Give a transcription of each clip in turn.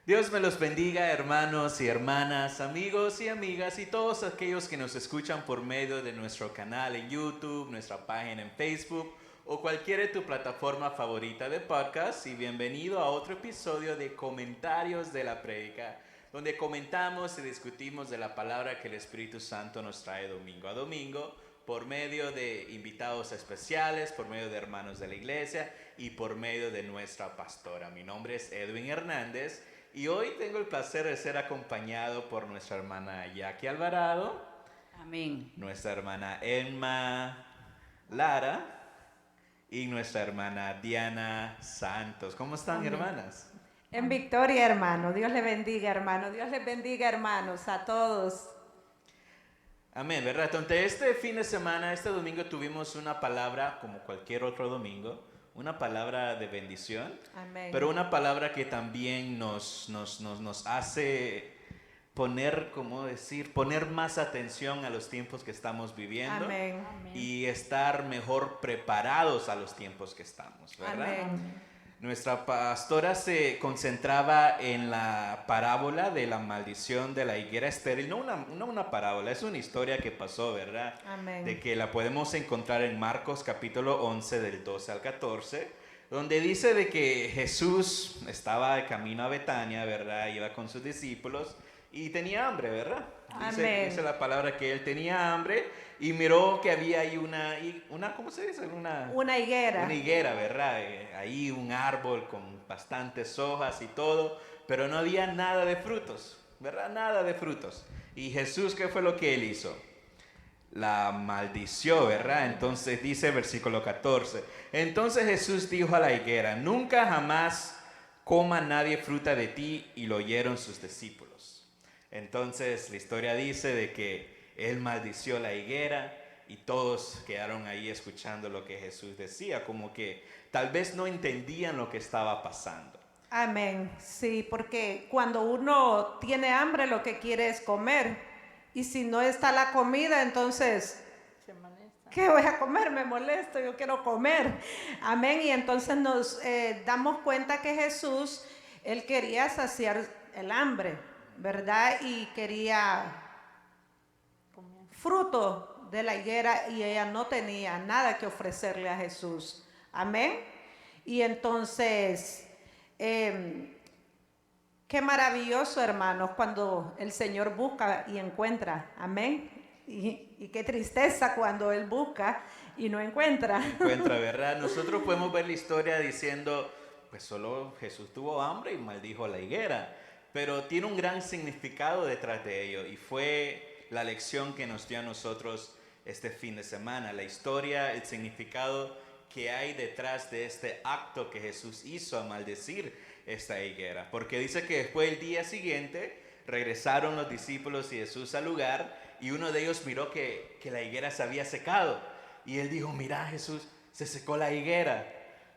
Dios me los bendiga, hermanos y hermanas, amigos y amigas y todos aquellos que nos escuchan por medio de nuestro canal en YouTube, nuestra página en Facebook o cualquier de tu plataforma favorita de podcast. Y bienvenido a otro episodio de Comentarios de la Prédica, donde comentamos y discutimos de la palabra que el Espíritu Santo nos trae domingo a domingo, por medio de invitados especiales, por medio de hermanos de la iglesia y por medio de nuestra pastora. Mi nombre es Edwin Hernández. Y hoy tengo el placer de ser acompañado por nuestra hermana Jackie Alvarado. Amén. Nuestra hermana Emma Lara y nuestra hermana Diana Santos. ¿Cómo están, Amén. hermanas? En victoria, hermano. Dios les bendiga, hermano. Dios les bendiga, hermanos, a todos. Amén, ¿verdad? Entonces, este fin de semana, este domingo, tuvimos una palabra, como cualquier otro domingo, una palabra de bendición. Amén. Pero una palabra que también nos hace poner, ¿cómo decir? Poner más atención a los tiempos que estamos viviendo. Amén. Y estar mejor preparados a los tiempos que estamos, ¿verdad? Amén. Nuestra pastora se concentraba en la parábola de la maldición de la higuera estéril. No una parábola, es una historia que pasó, ¿verdad? Amén. De que la podemos encontrar en Marcos capítulo 11 del 12 al 14, donde dice de que Jesús estaba de camino a Betania, ¿verdad? Iba con sus discípulos y tenía hambre, ¿verdad? Dice la palabra que él tenía hambre y miró que había ahí una ¿cómo se dice? Una higuera. Una higuera, ¿verdad? Ahí un árbol con bastantes hojas y todo, pero no había nada de frutos, ¿verdad? Nada de frutos. Y Jesús, ¿qué fue lo que él hizo? La maldició, ¿verdad? Entonces dice versículo 14. Entonces Jesús dijo a la higuera: nunca jamás coma nadie fruta de ti. Y lo oyeron sus discípulos. Entonces la historia dice de que él maldició la higuera y todos quedaron ahí escuchando lo que Jesús decía, como que tal vez no entendían lo que estaba pasando. Amén. Sí, porque cuando uno tiene hambre lo que quiere es comer. Y si no está la comida, entonces, ¿qué voy a comer? Me molesto, yo quiero comer. Amén. Y entonces nos damos cuenta que Jesús, él quería saciar el hambre, ¿verdad? Y quería fruto de la higuera y ella no tenía nada que ofrecerle a Jesús. Amén. Y entonces, qué maravilloso, hermanos, cuando el Señor busca y encuentra. Amén. Y qué tristeza cuando Él busca y no encuentra. Encuentra, ¿verdad? Nosotros podemos ver la historia diciendo, pues solo Jesús tuvo hambre y maldijo la higuera. Pero tiene un gran significado detrás de ello y fue la lección que nos dio a nosotros este fin de semana. La historia, el significado que hay detrás de este acto que Jesús hizo a maldecir esta higuera. Porque dice que después el día siguiente regresaron los discípulos y Jesús al lugar y uno de ellos miró que la higuera se había secado. Y él dijo: mira, Jesús, se secó la higuera,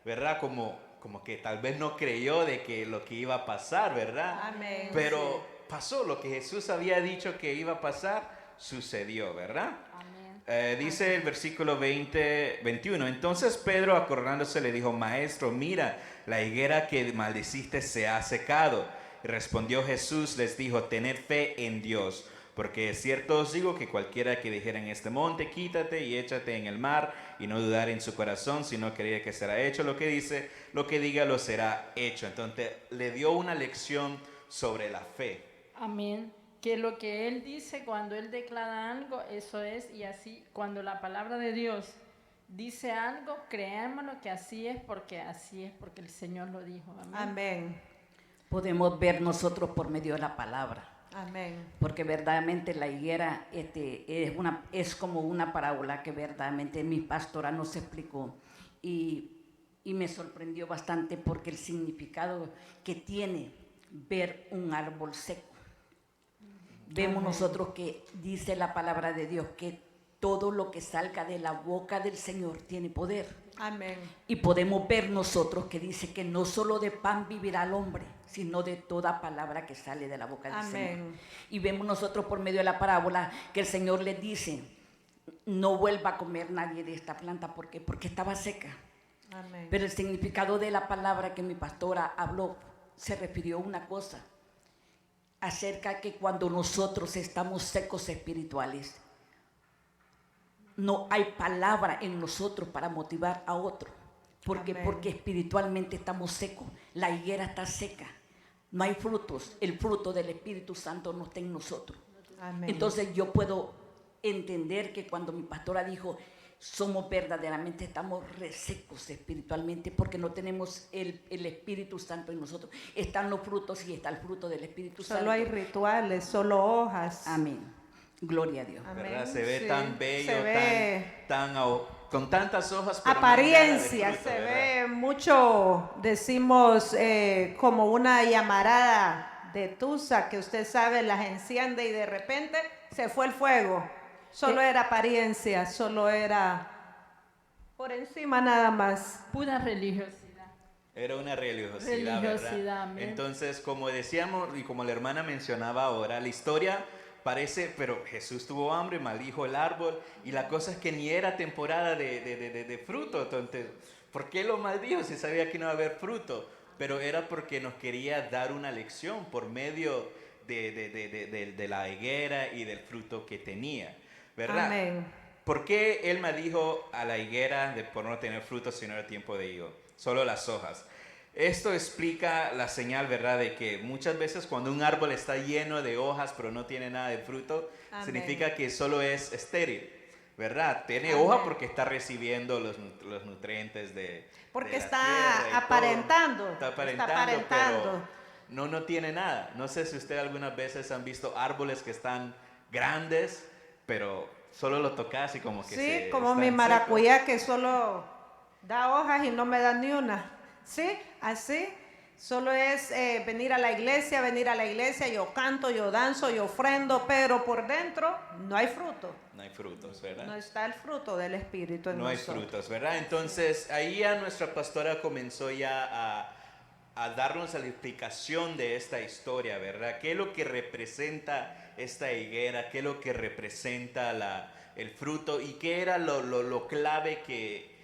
¿verdad? Como que tal vez no creyó de que lo que iba a pasar, ¿verdad? Amén. Pero pasó lo que Jesús había dicho que iba a pasar, sucedió, ¿verdad? Dice el versículo 21. Entonces Pedro, acordándose, le dijo: maestro, mira, la higuera que maldeciste se ha secado. Y respondió Jesús, les dijo: tened fe en Dios, porque es cierto os digo que cualquiera que dijera en este monte, quítate y échate en el mar, y no dudar en su corazón, sino creer que será hecho lo que dice, lo que diga lo será hecho. Entonces le dio una lección sobre la fe. Amén. Que lo que Él dice cuando Él declara algo, eso es, y así, cuando la palabra de Dios dice algo, creámoslo que así es, porque el Señor lo dijo. Amén. Amén. Podemos ver nosotros por medio de la palabra. Amén. Porque verdaderamente la higuera es como una parábola que verdaderamente mi pastora nos explicó y me sorprendió bastante porque el significado que tiene ver un árbol seco. Vemos nosotros que dice la palabra de Dios que todo lo que salga de la boca del Señor tiene poder. Amén. Y podemos ver nosotros que dice que no solo de pan vivirá el hombre, sino de toda palabra que sale de la boca del Señor. Y vemos nosotros por medio de la parábola que el Señor les dice: no vuelva a comer nadie de esta planta. ¿Por qué? Porque estaba seca. Amén. Pero el significado de la palabra que mi pastora habló se refirió a una cosa, acerca que cuando nosotros estamos secos espirituales, no hay palabra en nosotros para motivar a otro. Porque espiritualmente estamos secos. La higuera está seca. No hay frutos. El fruto del Espíritu Santo no está en nosotros. Amén. Entonces yo puedo entender que cuando mi pastora dijo, somos verdaderamente, estamos resecos espiritualmente porque no tenemos el Espíritu Santo en nosotros. Están los frutos y está el fruto del Espíritu Santo. Solo hay rituales, solo hojas. Amén. Gloria a Dios. Amén. ¿Verdad? Se ve Sí, tan bello, se ve con tantas hojas. Pero apariencia, no hay nada de fruto, se ¿verdad? ve mucho, decimos, como una llamarada de tusa que usted sabe, las enciende y de repente se fue el fuego. Solo era apariencia, solo era por encima nada más. Pura religiosidad. Era una religiosidad, ¿verdad? amén. Entonces, como decíamos y como la hermana mencionaba ahora, la historia parece, pero Jesús tuvo hambre, maldijo el árbol y la cosa es que ni era temporada de fruto. Entonces, ¿por qué lo maldijo si sabía que no iba a haber fruto? Pero era porque nos quería dar una lección por medio de la higuera y del fruto que tenía, ¿verdad? Amén. ¿Por qué él maldijo a la higuera por no tener frutos si no era tiempo de higo? Solo las hojas. Esto explica la señal, ¿verdad? De que muchas veces cuando un árbol está lleno de hojas pero no tiene nada de fruto, Amén. significa que solo es estéril, ¿verdad? Tiene Amén. hoja porque está recibiendo los nutrientes Porque de la está tierra y todo. aparentando. Está aparentando, pero no tiene nada. No sé si ustedes algunas veces han visto árboles que están grandes, pero solo lo tocas y como que Sí, como mi están maracuyá que solo da hojas y no me da ni una. Sí, así. Solo es venir a la iglesia, yo canto, yo danzo, yo ofrendo, pero por dentro no hay fruto. secos. No hay frutos, ¿verdad? No está el fruto del Espíritu en No hay nosotros. frutos, ¿verdad? Entonces ahí ya nuestra pastora comenzó ya a darnos la explicación de esta historia, ¿verdad? ¿Qué es lo que representa esta higuera? ¿Qué es lo que representa el fruto? ¿Y qué era lo clave que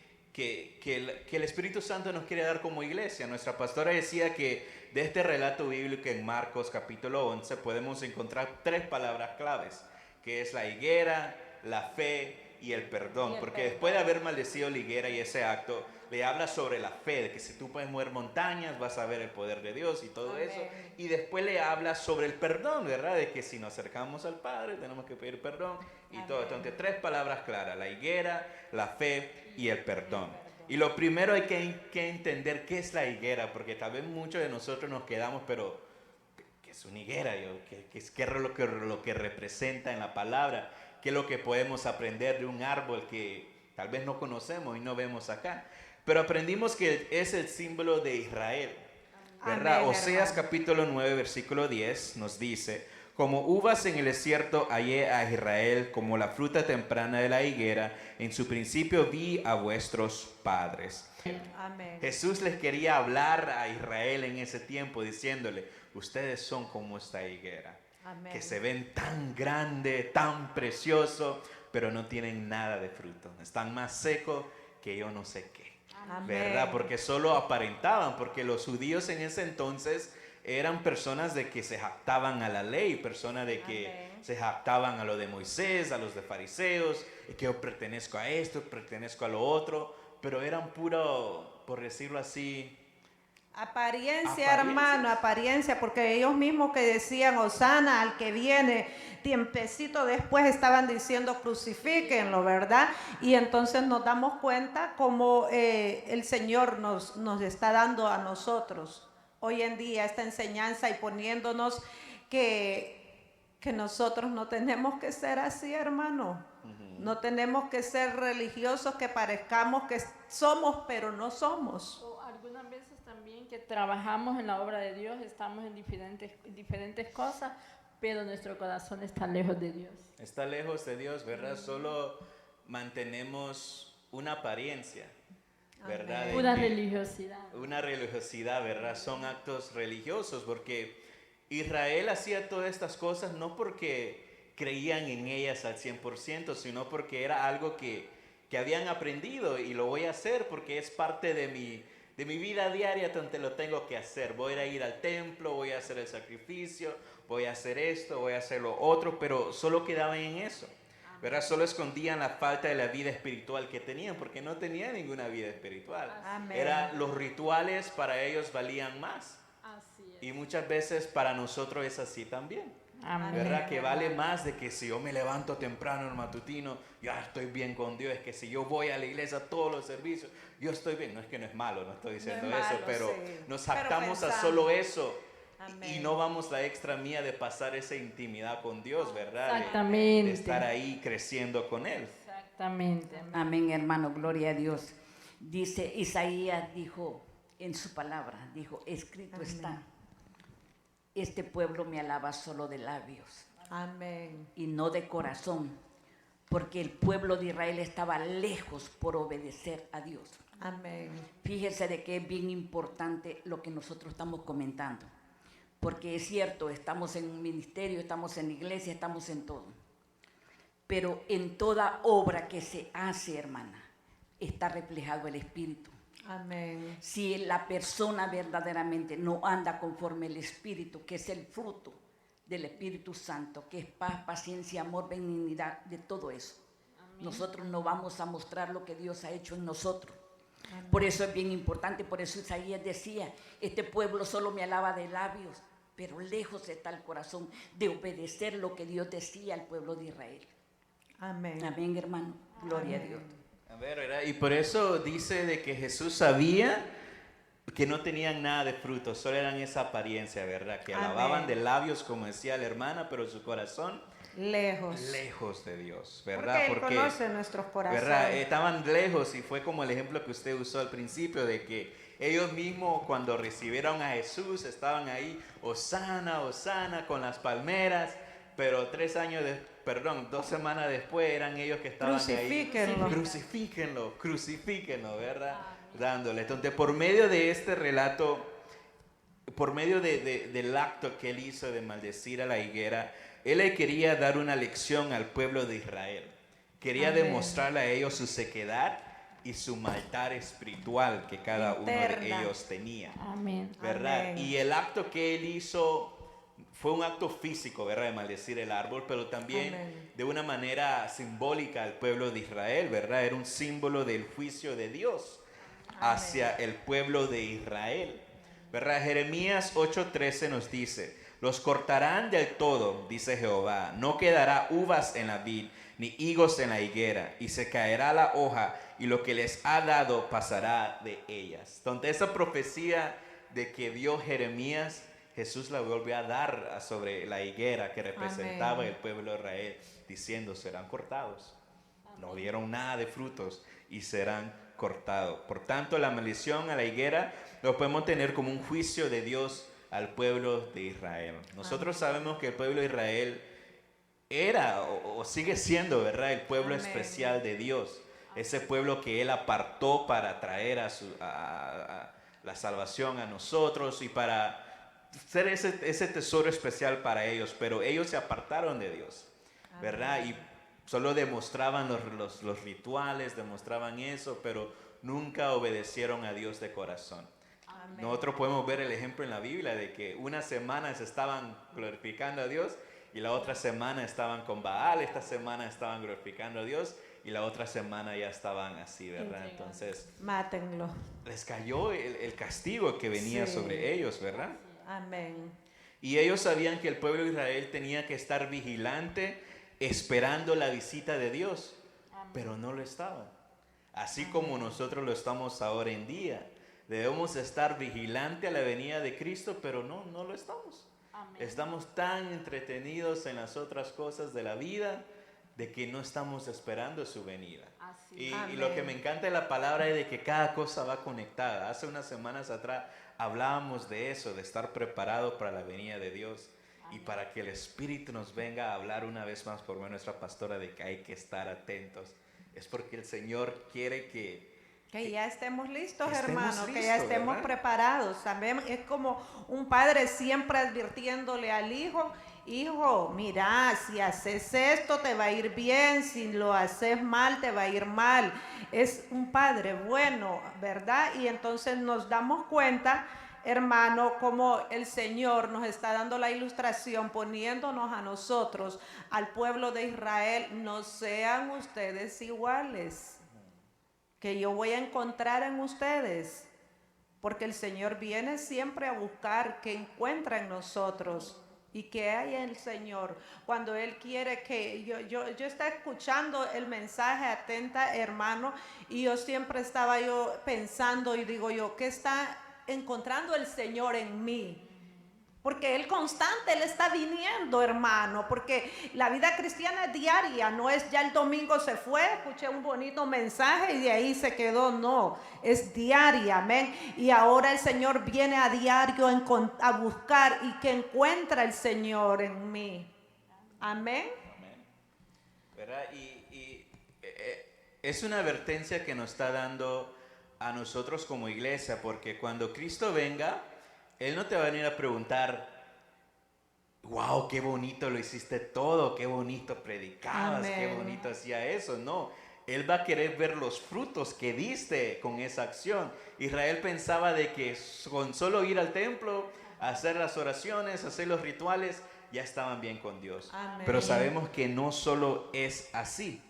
el Espíritu Santo nos quiere dar como iglesia? Nuestra pastora decía que de este relato bíblico en Marcos capítulo 11 podemos encontrar 3 palabras claves, que es la higuera, la fe y el perdón. Porque después de haber maldecido la higuera y ese acto, le habla sobre la fe, de que si tú puedes mover montañas, vas a ver el poder de Dios y todo Amén. eso. Y después le habla sobre el perdón, ¿verdad? De que si nos acercamos al Padre, tenemos que pedir perdón y todo. Entonces, 3 palabras claras, la higuera, la fe y el perdón. Y lo primero hay que entender qué es la higuera, porque tal vez muchos de nosotros nos quedamos, pero ¿qué es una higuera? ¿Qué es lo que representa en la palabra? ¿Qué es lo que podemos aprender de un árbol que tal vez no conocemos y no vemos acá? Pero aprendimos que es el símbolo de Israel, ¿verdad? Amén, Oseas hermano. capítulo 9, versículo 10 nos dice: como uvas en el desierto hallé a Israel, como la fruta temprana de la higuera, en su principio vi a vuestros padres. Amén. Jesús les quería hablar a Israel en ese tiempo diciéndole: ustedes son como esta higuera, Amén. que se ven tan grande, tan precioso, pero no tienen nada de fruto. Están más secos que yo no sé qué. Amén. ¿Verdad? Porque solo aparentaban, porque los judíos en ese entonces eran personas de que se jactaban a la ley, personas de que Amén. se jactaban a lo de Moisés, a los de fariseos, y que yo pertenezco a esto, pertenezco a lo otro, pero eran puro, por decirlo así, Apariencia, hermano, apariencia, porque ellos mismos que decían Hosana al que viene, tiempecito después estaban diciendo crucifíquenlo, ¿verdad? Y entonces nos damos cuenta cómo el Señor nos está dando a nosotros hoy en día esta enseñanza y poniéndonos que nosotros no tenemos que ser así, hermano. No tenemos que ser religiosos, que parezcamos que somos, pero no somos. O algunas veces también que trabajamos en la obra de Dios, estamos en diferentes cosas, pero nuestro corazón está lejos de Dios. está lejos de Dios, ¿verdad? Solo mantenemos una apariencia, ¿verdad? Amén. De Una que- religiosidad. Una religiosidad, ¿verdad? Son actos religiosos, porque Israel hacía todas estas cosas no porque creían en ellas al 100%, sino porque era algo que habían aprendido y lo voy a hacer porque es parte de de mi vida diaria donde lo tengo que hacer. Voy a ir al templo, voy a hacer el sacrificio, voy a hacer esto, voy a hacer lo otro, pero solo quedaban en eso. ¿Verdad? Solo escondían la falta de la vida espiritual que tenían, porque no tenían ninguna vida espiritual. Amén. Los rituales para ellos valían más. Así es. Y muchas veces para nosotros es así también. Amén. ¿Verdad? Que vale más de que si yo me levanto temprano en matutino, ya estoy bien con Dios. Es que si yo voy a la iglesia a todos los servicios, yo estoy bien. No es que no es malo, no estoy diciendo No es eso, malo, pero sí. nos Pero jactamos a pensamos. solo eso. Amén. Y no vamos la extra mía de pasar esa intimidad con Dios, ¿verdad? Exactamente. De estar ahí creciendo con Él. Exactamente. Amén. Amén, hermano, gloria a Dios. Dice, Isaías dijo en su palabra, dijo, escrito Amén. está, este pueblo me alaba solo de labios Amén. y no de corazón, porque el pueblo de Israel estaba lejos por obedecer a Dios. Amén. Fíjese de que es bien importante lo que nosotros estamos comentando, porque es cierto, estamos en un ministerio, estamos en la iglesia, estamos en todo, pero en toda obra que se hace, hermana, está reflejado el Espíritu. Amén. Si la persona verdaderamente no anda conforme el Espíritu, que es el fruto del Espíritu Santo, que es paz, paciencia, amor, benignidad, de todo eso, nosotros no vamos a mostrar lo que Dios ha hecho en nosotros. Amén. Por eso es bien importante, por eso Isaías decía, este pueblo solo me alaba de labios, pero lejos está el corazón de obedecer lo que Dios decía al pueblo de Israel. Amén. Amén, hermano, gloria a Amén. Dios. A ver, ¿verdad? Y por eso dice de que Jesús sabía que no tenían nada de fruto, solo eran esa apariencia, ¿verdad? Que Amén. alababan de labios, como decía la hermana, pero su corazón Lejos. lejos de Dios, ¿verdad? Porque Él conoce nuestros corazones. ¿verdad? Estaban lejos y fue como el ejemplo que usted usó al principio de que ellos mismos cuando recibieron a Jesús estaban ahí, Hosana, Hosana, con las palmeras, pero 2 semanas después eran ellos que estaban Crucifíquenlo. ahí. Crucifíquenlo, crucifíquenlo, ¿verdad? Dándole. Entonces, por medio de este relato, por medio del acto que él hizo de maldecir a la higuera, él le quería dar una lección al pueblo de Israel. Quería Amén. demostrarle a ellos su sequedad y su maldad espiritual que cada uno de Interna. ellos tenía, Amén. ¿verdad? Amén. Y el acto que él hizo fue un acto físico, ¿verdad? De maldecir el árbol, pero también Amén. de una manera simbólica al pueblo de Israel, ¿verdad? Era un símbolo del juicio de Dios hacia el pueblo de Israel, ¿verdad? Jeremías 8:13 nos dice, los cortarán del todo, dice Jehová, no quedará uvas en la vid, ni higos en la higuera, y se caerá la hoja, y lo que les ha dado pasará de ellas. Entonces esa profecía de que dio Jeremías, Jesús la volvió a dar sobre la higuera que representaba Amén. el pueblo de Israel, diciendo, serán cortados. No dieron nada de frutos y serán cortados. Por tanto, la maldición a la higuera lo podemos tener como un juicio de Dios al pueblo de Israel. Nosotros sabemos que el pueblo de Israel era o sigue siendo, ¿verdad? El pueblo Amén. especial de Dios. Ese pueblo que Él apartó para traer a la salvación a nosotros y para ser ese tesoro especial para ellos. Pero ellos se apartaron de Dios, ¿verdad? Y solo demostraban los rituales, demostraban eso, pero nunca obedecieron a Dios de corazón. Amén. Nosotros podemos ver el ejemplo en la Biblia de que una semana se estaban glorificando a Dios y la otra semana estaban con Baal, esta semana estaban glorificando a Dios y la otra semana ya estaban así, ¿verdad? Entonces Mátenlo. les cayó el castigo que venía Sí. sobre ellos, ¿verdad? Amén. Y ellos sabían que el pueblo de Israel tenía que estar vigilante esperando la visita de Dios, pero no lo estaban. Así como nosotros lo estamos ahora en día. Debemos estar vigilante a la venida de Cristo, pero no lo estamos. Amén. Estamos tan entretenidos en las otras cosas de la vida de que no estamos esperando su venida. Así. Y lo que me encanta de la palabra es de que cada cosa va conectada. Hace unas semanas atrás hablábamos de eso, de estar preparados para la venida de Dios y para que el Espíritu nos venga a hablar una vez más por nuestra pastora de que hay que estar atentos. Es porque el Señor quiere que ya estemos listos, que estemos hermano, que ya listos, estemos ¿verdad? preparados. También es como un padre siempre advirtiéndole al hijo hijo, mira, si haces esto te va a ir bien, si lo haces mal te va a ir mal. Es un padre bueno, ¿verdad? Y entonces nos damos cuenta, hermano, como el Señor nos está dando la ilustración, poniéndonos a nosotros, al pueblo de Israel, no sean ustedes iguales, que yo voy a encontrar en ustedes, porque el Señor viene siempre a buscar que encuentra en nosotros y que hay en el Señor. Cuando Él quiere que yo estaba escuchando el mensaje atenta, hermano, y yo siempre estaba pensando y digo yo, ¿qué está encontrando el Señor en mí? Porque Él constante, Él está viniendo, hermano, porque la vida cristiana es diaria, no es ya el domingo se fue, escuché un bonito mensaje y de ahí se quedó, no, es diaria, amén. Y ahora el Señor viene a diario a buscar y que encuentra el Señor en mí, amén. Amén. ¿Verdad? Es una advertencia que nos está dando a nosotros como iglesia, porque cuando Cristo venga, Él no te va a venir a preguntar, wow, qué bonito lo hiciste todo, qué bonito predicabas, Amén. qué bonito hacía eso. No, Él va a querer ver los frutos que diste con esa acción. Israel pensaba de que con solo ir al templo, hacer las oraciones, hacer los rituales, ya estaban bien con Dios. Amén. Pero sabemos que no solo es así,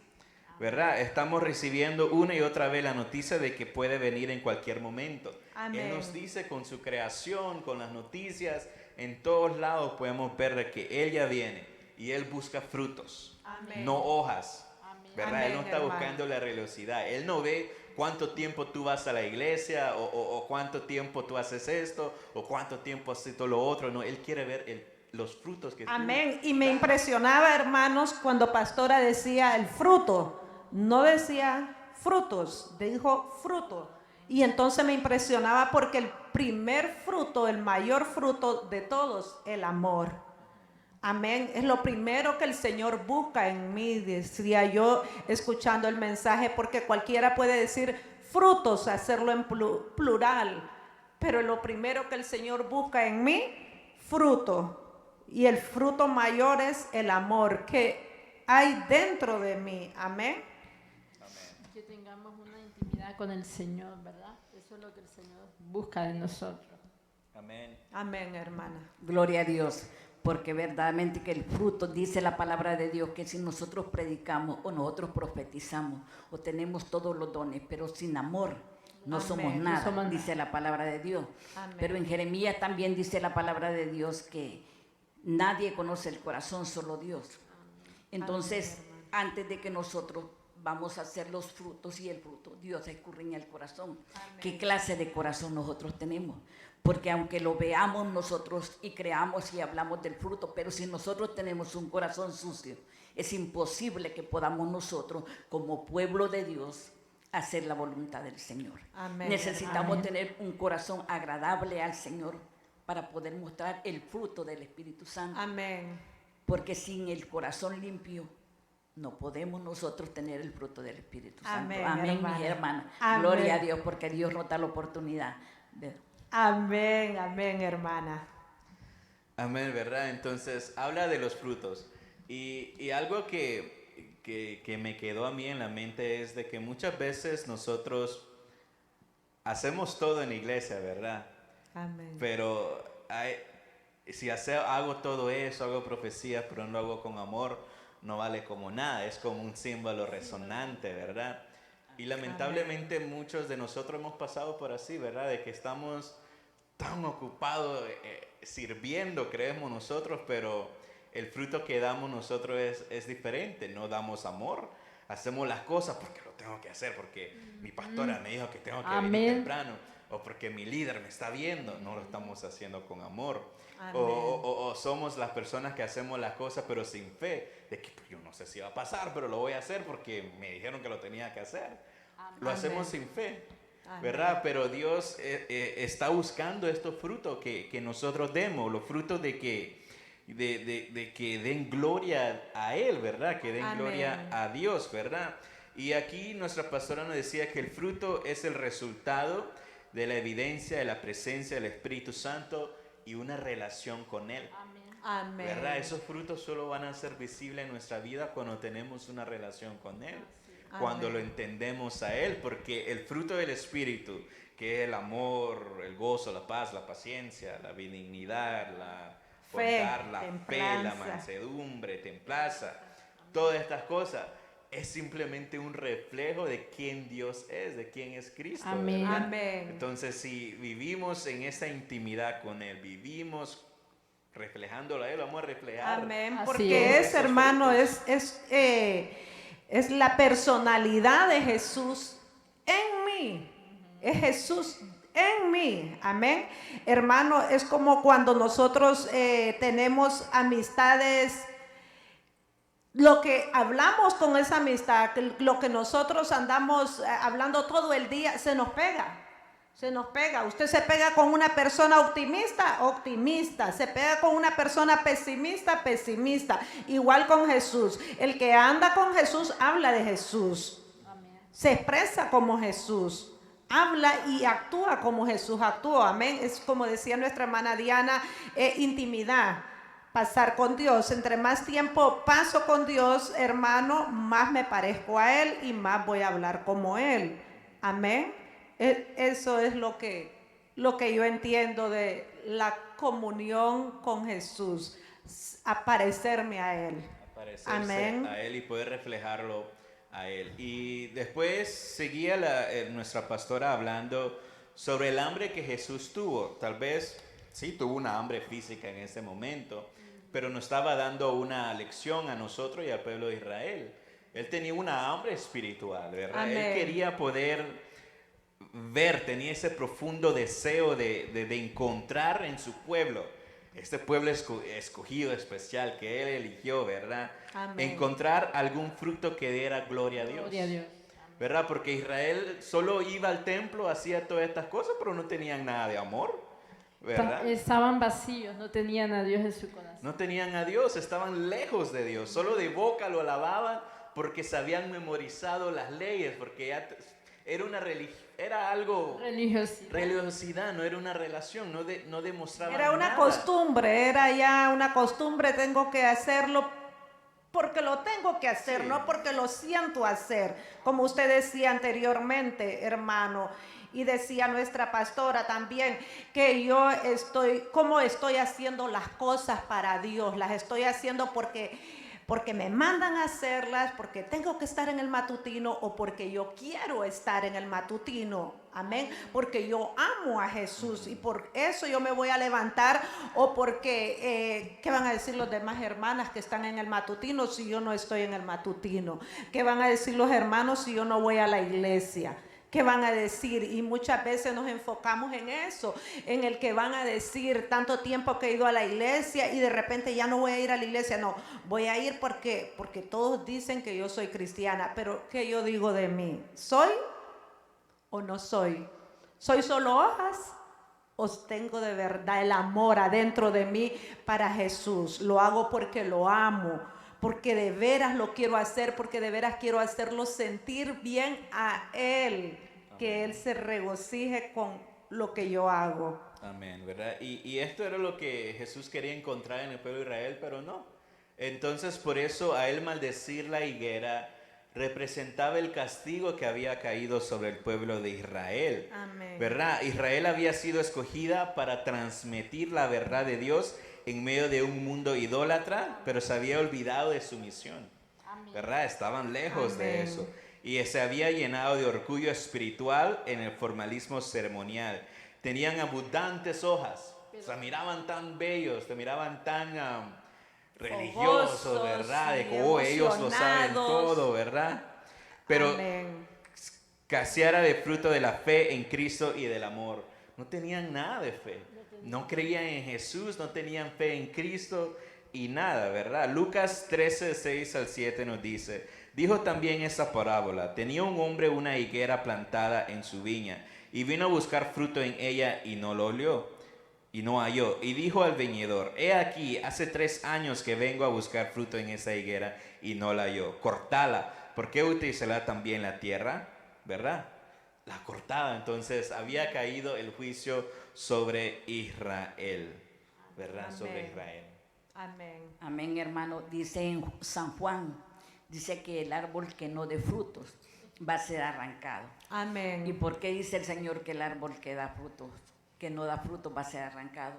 ¿verdad? Estamos recibiendo una y otra vez la noticia de que puede venir en cualquier momento. Amén. Él nos dice con su creación, con las noticias, en todos lados podemos ver de que Él ya viene y Él busca frutos, Amén. no hojas, ¿verdad? Amén, Él no está hermano. buscando la religiosidad. Él no ve cuánto tiempo tú vas a la iglesia o cuánto tiempo tú haces esto o cuánto tiempo haces todo lo otro. No, Él quiere ver los frutos que tú Amén. Y me das. impresionaba, hermanos, cuando pastora decía el fruto. No decía frutos, dijo fruto. Y entonces me impresionaba porque el primer fruto, el mayor fruto de todos, el amor. Amén. Es lo primero que el Señor busca en mí, decía yo escuchando el mensaje, porque cualquiera puede decir frutos, hacerlo en plural. Pero lo primero que el Señor busca en mí, fruto. Y el fruto mayor es el amor que hay dentro de mí. Amén. Que tengamos una intimidad con el Señor, ¿verdad? Eso es lo que el Señor busca de nosotros. Amén. Amén, hermana. Gloria a Dios, porque verdaderamente que el fruto, dice la palabra de Dios, que si nosotros predicamos o nosotros profetizamos o tenemos todos los dones, pero sin amor no Amén. somos No nada, somos nada. dice la palabra de Dios. Amén. Pero en Jeremías también dice la palabra de Dios que nadie conoce el corazón, solo Dios. Entonces, antes de que nosotros vamos a hacer los frutos y el fruto, Dios escurriña el corazón. Amén. ¿Qué clase de corazón nosotros tenemos? Porque aunque lo veamos nosotros y creamos y hablamos del fruto, pero si nosotros tenemos un corazón sucio, es imposible que podamos nosotros, como pueblo de Dios, hacer la voluntad del Señor. Amén. Necesitamos Amén. tener un corazón agradable al Señor para poder mostrar el fruto del Espíritu Santo. Amén. Porque sin el corazón limpio no podemos nosotros tener el fruto del Espíritu Santo. Amén, Amén, hermana. mis hermanas. Amén. Gloria a Dios, porque Dios nos da la oportunidad. Amén, amén, hermana. Amén, ¿verdad? Entonces, habla de los frutos. Y algo que me quedó a mí en la mente es de que muchas veces nosotros hacemos todo en la iglesia, ¿verdad? Amén. Pero si hago todo eso, hago profecías, pero no lo hago con amor, no vale como nada. Es como un símbolo resonante, ¿verdad? Y lamentablemente muchos de nosotros hemos pasado por así, ¿verdad? De que estamos tan ocupados sirviendo, creemos nosotros, pero el fruto que damos nosotros es diferente. No damos amor, hacemos las cosas porque lo tengo que hacer, porque mi pastora me dijo que tengo que venir Amén. temprano, o porque mi líder me está viendo. No lo estamos haciendo con amor. Amén. O somos las personas que hacemos las cosas pero sin fe, de que pues, yo no sé si va a pasar, pero lo voy a hacer porque me dijeron que lo tenía que hacer. Lo hacemos sin fe, Amén. ¿verdad? Pero Dios está buscando estos frutos que nosotros demos, los frutos de que den gloria a Él, ¿verdad? Que den Amén. gloria a Dios, ¿verdad? Y aquí nuestra pastora nos decía que el fruto es el resultado de la evidencia de la presencia del Espíritu Santo y una relación con Él. Amén. ¿Verdad? Esos frutos solo van a ser visibles en nuestra vida cuando tenemos una relación con Él, cuando lo entendemos a Él, porque el fruto del Espíritu, que es el amor, el gozo, la paz, la paciencia, la benignidad, la bondad, la fe, la mansedumbre, templanza, todas estas cosas, es simplemente un reflejo de quién Dios es, de quién es Cristo. Amén. Amén. Entonces, si vivimos en esa intimidad con Él, vivimos reflejándolo a Él, vamos a reflejar. Amén, Así porque es. es, hermano, es la personalidad de Jesús en mí. Es Jesús en mí. Amén. Hermano, es como cuando nosotros tenemos amistades. Lo que hablamos con esa amistad, lo que nosotros andamos hablando todo el día, se nos pega. Se nos pega. Usted se pega con una persona optimista, optimista. Se pega con una persona pesimista, pesimista. Igual con Jesús. El que anda con Jesús habla de Jesús. Amén. Se expresa como Jesús. Habla y actúa como Jesús actuó. Amén. Es como decía nuestra hermana Diana, intimidad. Pasar con Dios. Entre más tiempo paso con Dios, hermano, más me parezco a Él y más voy a hablar como Él. Amén. Eso es lo que yo entiendo de la comunión con Jesús, aparecerme a Él. Aparecerse Amén. a Él y poder reflejarlo a Él. Y después seguía nuestra pastora hablando sobre el hambre que Jesús tuvo. Tal vez sí tuvo una hambre física en ese momento, pero nos estaba dando una lección a nosotros y al pueblo de Israel. Él tenía una hambre espiritual, ¿verdad? Amén. Él quería poder ver, tenía ese profundo deseo de encontrar en su pueblo, este pueblo escogido, especial, que Él eligió, ¿verdad? Amén. Encontrar algún fruto que diera gloria a Dios. Gloria a Dios. ¿Verdad? Porque Israel solo iba al templo, hacía todas estas cosas, pero no tenían nada de amor, ¿verdad? Estaban vacíos, no tenían a Dios en su corazón. No tenían a Dios, estaban lejos de Dios, solo de boca lo alababan porque se habían memorizado las leyes, porque ya era una religión, era algo religiosidad, no era una relación, no demostraba nada. Era una costumbre, era ya una costumbre, tengo que hacerlo porque lo tengo que hacer, Sí. no porque lo siento hacer, como usted decía anteriormente, hermano. Y decía nuestra pastora también que yo ¿cómo estoy haciendo las cosas para Dios? Las estoy haciendo porque me mandan a hacerlas, porque tengo que estar en el matutino o porque yo quiero estar en el matutino. Amén. Porque yo amo a Jesús y por eso yo me voy a levantar, o porque, ¿qué van a decir los demás hermanas que están en el matutino si yo no estoy en el matutino? ¿Qué van a decir los hermanos si yo no voy a la iglesia? ¿Qué van a decir? Y muchas veces nos enfocamos en eso, en el que van a decir tanto tiempo que he ido a la iglesia y de repente ya no voy a ir a la iglesia. No, voy a ir porque todos dicen que yo soy cristiana, pero ¿qué yo digo de mí? ¿Soy o no soy? ¿Soy solo hojas o tengo de verdad el amor adentro de mí para Jesús? Lo hago porque lo amo, porque de veras lo quiero hacer, porque de veras quiero hacerlo sentir bien a Él, que Él se regocije con lo que yo hago. Amén, ¿verdad? Y esto era lo que Jesús quería encontrar en el pueblo de Israel, pero no. Entonces, por eso a Él maldecir la higuera representaba el castigo que había caído sobre el pueblo de Israel. Amén. ¿Verdad? Israel había sido escogida para transmitir la verdad de Dios en medio de un mundo idólatra, pero se había olvidado de su misión. Amén. ¿Verdad? Estaban lejos Amén. de eso. Y se había llenado de orgullo espiritual en el formalismo ceremonial. Tenían abundantes hojas, se miraban tan bellos, se miraban tan religiosos, Fogosos, ¿verdad? De que y ellos lo saben emocionados. todo, ¿verdad? Pero Amén. caseara de fruto de la fe en Cristo y del amor. No tenían nada de fe. No creían en Jesús, no tenían fe en Cristo y nada, ¿verdad? Lucas 13, 6 al 7 nos dice: dijo también esta parábola: tenía un hombre una higuera plantada en su viña y vino a buscar fruto en ella y no lo olió y no halló. Y dijo al viñador: he aquí, hace 3 años que vengo a buscar fruto en esa higuera y no la halló. Cortala, ¿por qué utilizará también la tierra? ¿Verdad? La cortada. Entonces había caído el juicio sobre Israel. ¿verdad? Amén. Sobre Israel. Amén. Amén, hermano. Dice en San Juan, dice que el árbol que no dé frutos va a ser arrancado. Amén. ¿Y por qué dice el Señor que el árbol que da frutos, que no da frutos, va a ser arrancado?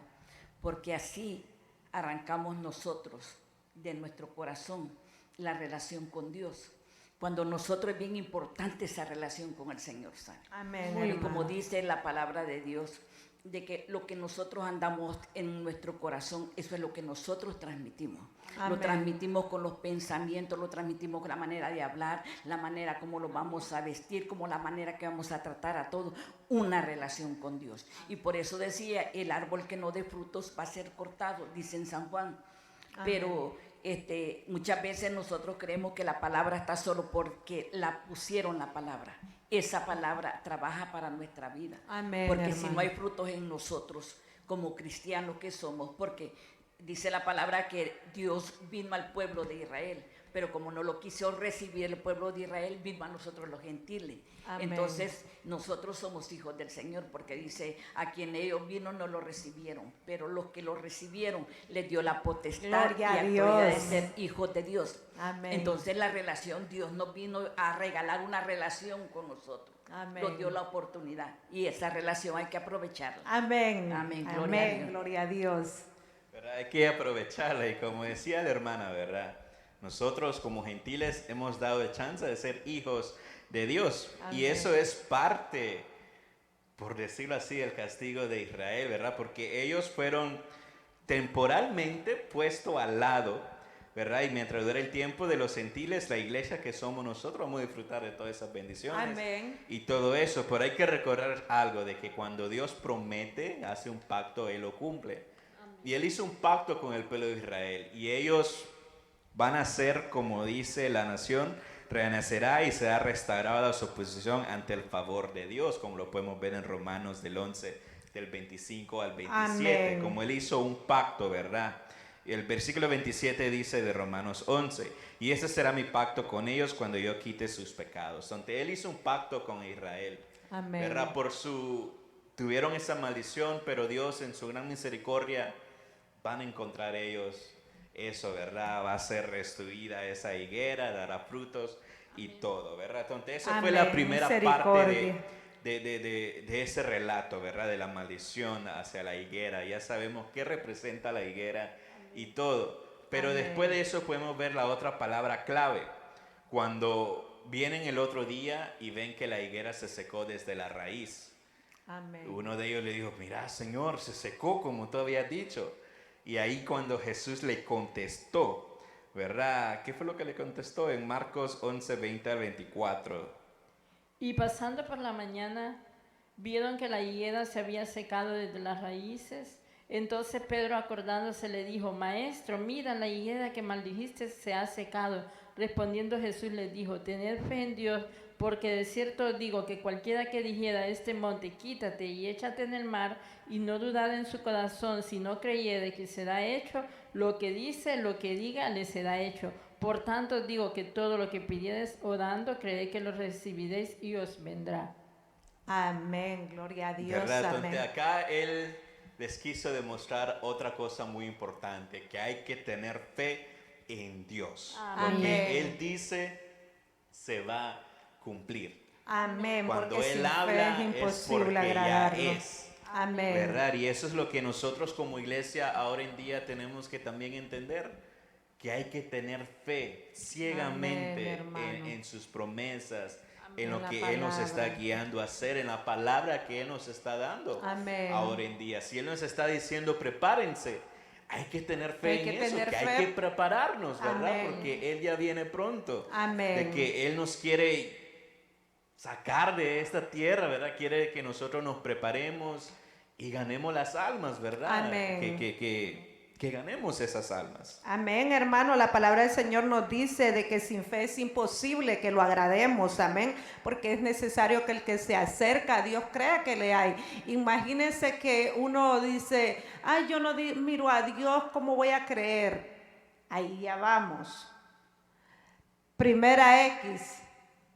Porque así arrancamos nosotros de nuestro corazón la relación con Dios. Cuando nosotros es bien importante esa relación con el Señor, ¿sabe? Amén. Y hermano. como dice la palabra de Dios, de que lo que nosotros andamos en nuestro corazón, eso es lo que nosotros transmitimos. Amén. Lo transmitimos con los pensamientos, lo transmitimos con la manera de hablar, la manera como lo vamos a vestir, como la manera que vamos a tratar a todos, una relación con Dios. Y por eso decía, el árbol que no dé frutos va a ser cortado, dice en San Juan. Amén. Pero muchas veces nosotros creemos que la palabra está solo porque la pusieron la palabra. Esa palabra trabaja para nuestra vida. Amén, Porque hermano. si no hay frutos en nosotros, como cristianos que somos, porque dice la palabra que Dios vino al pueblo de Israel, pero como no lo quiso recibir el pueblo de Israel, vino a nosotros los gentiles. Amén. Entonces nosotros somos hijos del Señor, porque dice, a quien ellos vino no lo recibieron, pero los que lo recibieron les dio la potestad Gloria a y autoridad de Dios. ser hijos de Dios. Amén. Entonces la relación, Dios nos vino a regalar una relación con nosotros. Amén. Nos dio la oportunidad y esa relación hay que aprovecharla. Amén. Amén. Gloria a Amén. Dios. Gloria a Dios. ¿Verdad? Hay que aprovecharla y como decía la hermana, ¿verdad? Nosotros como gentiles hemos dado el chance de ser hijos de Dios. Amén. Y eso es parte, por decirlo así, del castigo de Israel, ¿verdad? Porque ellos fueron temporalmente puestos al lado, ¿verdad? Y mientras dure el tiempo de los gentiles, la iglesia que somos nosotros, vamos a disfrutar de todas esas bendiciones. Amén. Y todo eso, pero hay que recordar algo, de que cuando Dios promete, hace un pacto, Él lo cumple. Y Él hizo un pacto con el pueblo de Israel, y ellos van a ser, como dice la nación, renacerá y será restaurada su posición ante el favor de Dios, como lo podemos ver en Romanos del 11, del 25 al 27, Amén. como Él hizo un pacto, ¿verdad? Y el versículo 27 dice de Romanos 11, y ese será mi pacto con ellos cuando yo quite sus pecados. Donde Él hizo un pacto con Israel, Amén. ¿verdad? Tuvieron esa maldición, pero Dios en su gran misericordia van a encontrar ellos eso, ¿verdad? Va a ser restituida esa higuera, dará frutos y todo, ¿verdad? Entonces esa fue la Amén. primera parte Misericordia. de ese relato, ¿verdad? De la maldición hacia la higuera. Ya sabemos qué representa la higuera y todo. Pero Amén. después de eso podemos ver la otra palabra clave. Cuando vienen el otro día y ven que la higuera se secó desde la raíz. Amén. Uno de ellos le dijo, mira, Señor, se secó como tú habías dicho. Y ahí cuando Jesús le contestó, ¿verdad? ¿Qué fue lo que le contestó en Marcos 11, 20 al 24? Y pasando por la mañana, vieron que la higuera se había secado desde las raíces. Entonces Pedro, acordándose, le dijo, Maestro, mira, la higuera que maldijiste se ha secado. Respondiendo Jesús les dijo, tened fe en Dios, porque de cierto os digo que cualquiera que dijera a este monte, quítate y échate en el mar, y no dudar en su corazón, si no creyere que será hecho, lo que dice, lo que diga, le será hecho. Por tanto os digo que todo lo que pidiereis orando, creed que lo recibiréis y os vendrá. Amén. Gloria a Dios. ¿Verdad? Amén. Entonces acá Él les quiso demostrar otra cosa muy importante, que hay que tener fe en Dios. Amén. Lo que Amén. Él dice se va a cumplir. Amén. Cuando Porque Él sin fe habla es es imposible porque ya agradarlo. es. Amén. ¿Verdad? Y eso es lo que nosotros como iglesia ahora en día tenemos que también entender, que hay que tener fe ciegamente Amén, hermano. en sus promesas, en En lo la que Él nos está palabra. guiando a hacer, en la palabra que Él nos está dando Amén. ahora en día. Si Él nos está diciendo prepárense, hay que tener fe Hay en que eso, tener que fe. hay que prepararnos, ¿verdad? Amén. Porque Él ya viene pronto. Amén. De que Él nos quiere sacar de esta tierra, ¿verdad? Quiere que nosotros nos preparemos y ganemos las almas, ¿verdad? Amén. Que ganemos esas almas. Amén, hermano. La palabra del Señor nos dice de que sin fe es imposible que lo agrademos. Amén. Porque es necesario que el que se acerca a Dios crea que le hay. Imagínense que uno dice, ay, yo no miro a Dios, ¿cómo voy a creer? Ahí ya vamos. Primera X.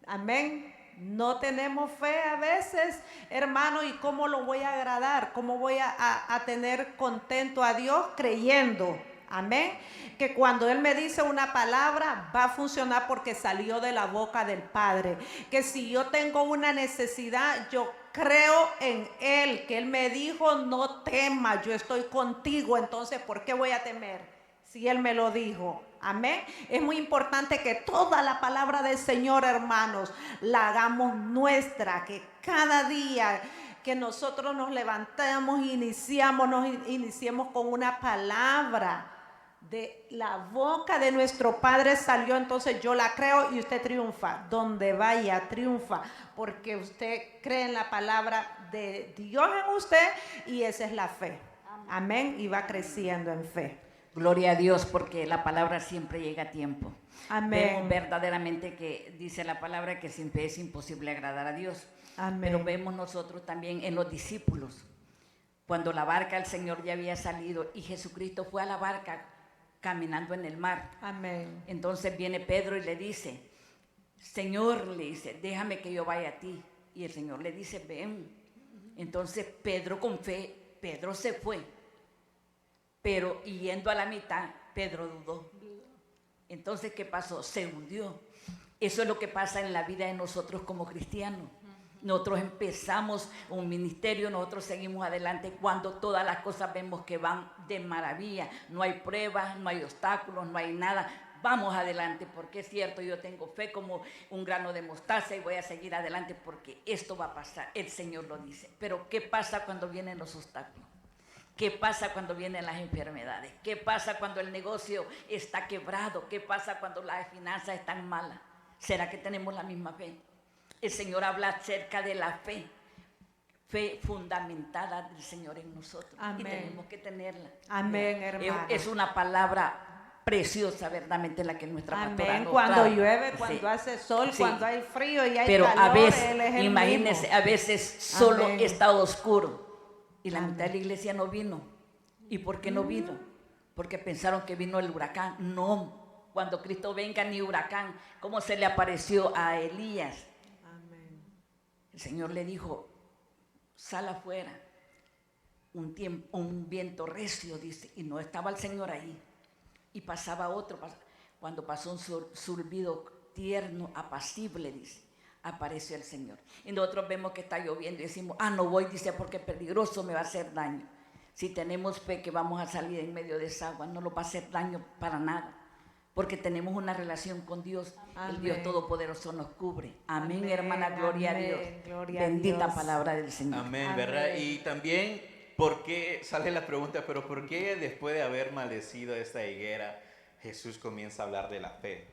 Amén. No tenemos fe a veces, hermano, ¿y cómo lo voy a agradar? ¿Cómo voy a tener contento a Dios creyendo? Amén. Que cuando Él me dice una palabra va a funcionar porque salió de la boca del Padre. Que si yo tengo una necesidad, yo creo en Él, que Él me dijo, no temas, yo estoy contigo. Entonces, ¿por qué voy a temer? Si Él me lo dijo. Amén. Es muy importante que toda la palabra del Señor, hermanos, la hagamos nuestra, que cada día que nosotros nos levantemos, nos iniciemos con una palabra de la boca de nuestro Padre salió, entonces yo la creo y usted triunfa. Donde vaya, triunfa, porque usted cree en la palabra de Dios en usted y esa es la fe. Amén. Y va creciendo en fe. Gloria a Dios, porque la palabra siempre llega a tiempo. Amén. Vemos verdaderamente que dice la palabra que sin fe es imposible agradar a Dios. Amén. Pero vemos nosotros también en los discípulos, cuando la barca del Señor ya había salido y Jesucristo fue a la barca caminando en el mar. Amén. Entonces viene Pedro y le dice, Señor, le dice, déjame que yo vaya a ti. Y el Señor le dice, ven. Entonces Pedro con fe, Pedro se fue. Pero yendo a la mitad, Pedro dudó. Entonces, ¿qué pasó? Se hundió. Eso es lo que pasa en la vida de nosotros como cristianos. Nosotros empezamos un ministerio, nosotros seguimos adelante cuando todas las cosas vemos que van de maravilla. No hay pruebas, no hay obstáculos, no hay nada. Vamos adelante porque es cierto, yo tengo fe como un grano de mostaza y voy a seguir adelante porque esto va a pasar. El Señor lo dice. Pero ¿qué pasa cuando vienen los obstáculos? ¿Qué pasa cuando vienen las enfermedades? ¿Qué pasa cuando el negocio está quebrado? ¿Qué pasa cuando las finanzas están malas? ¿Será que tenemos la misma fe? El Señor habla acerca de la fe, fe fundamentada del Señor en nosotros. Amén. Y tenemos que tenerla. Amén, hermano. Es una palabra preciosa, verdaderamente, la que nuestra pastora Amén. nos Cuando trae. llueve, cuando Sí. hace sol, Sí. cuando hay frío y hay Pero calor, a veces, Él es el imagínense, mismo. a veces solo Amén. está oscuro y la Amén. mitad de la iglesia no vino. ¿Y por qué no vino? Porque pensaron que vino el huracán. No, cuando Cristo venga ni huracán. ¿Cómo se le apareció a Elías? Amén. El Señor le dijo, sal afuera. Un viento recio, dice, y no estaba el Señor ahí. Y pasaba otro, cuando pasó un silbido tierno, apacible, dice, apareció el Señor. Y nosotros vemos que está lloviendo y decimos, no voy, dice, porque es peligroso, me va a hacer daño. Si tenemos fe que vamos a salir en medio de esa agua, no nos va a hacer daño para nada, porque tenemos una relación con Dios. Amén. El Dios Todopoderoso nos cubre. Amén, Amén, hermana, gloria amén, a Dios. gloria a Bendita Dios. palabra del Señor. Amén, Amén. ¿verdad? Y también, ¿por qué? Sale la pregunta, pero ¿por qué después de haber maldecido esta higuera, Jesús comienza a hablar de la fe?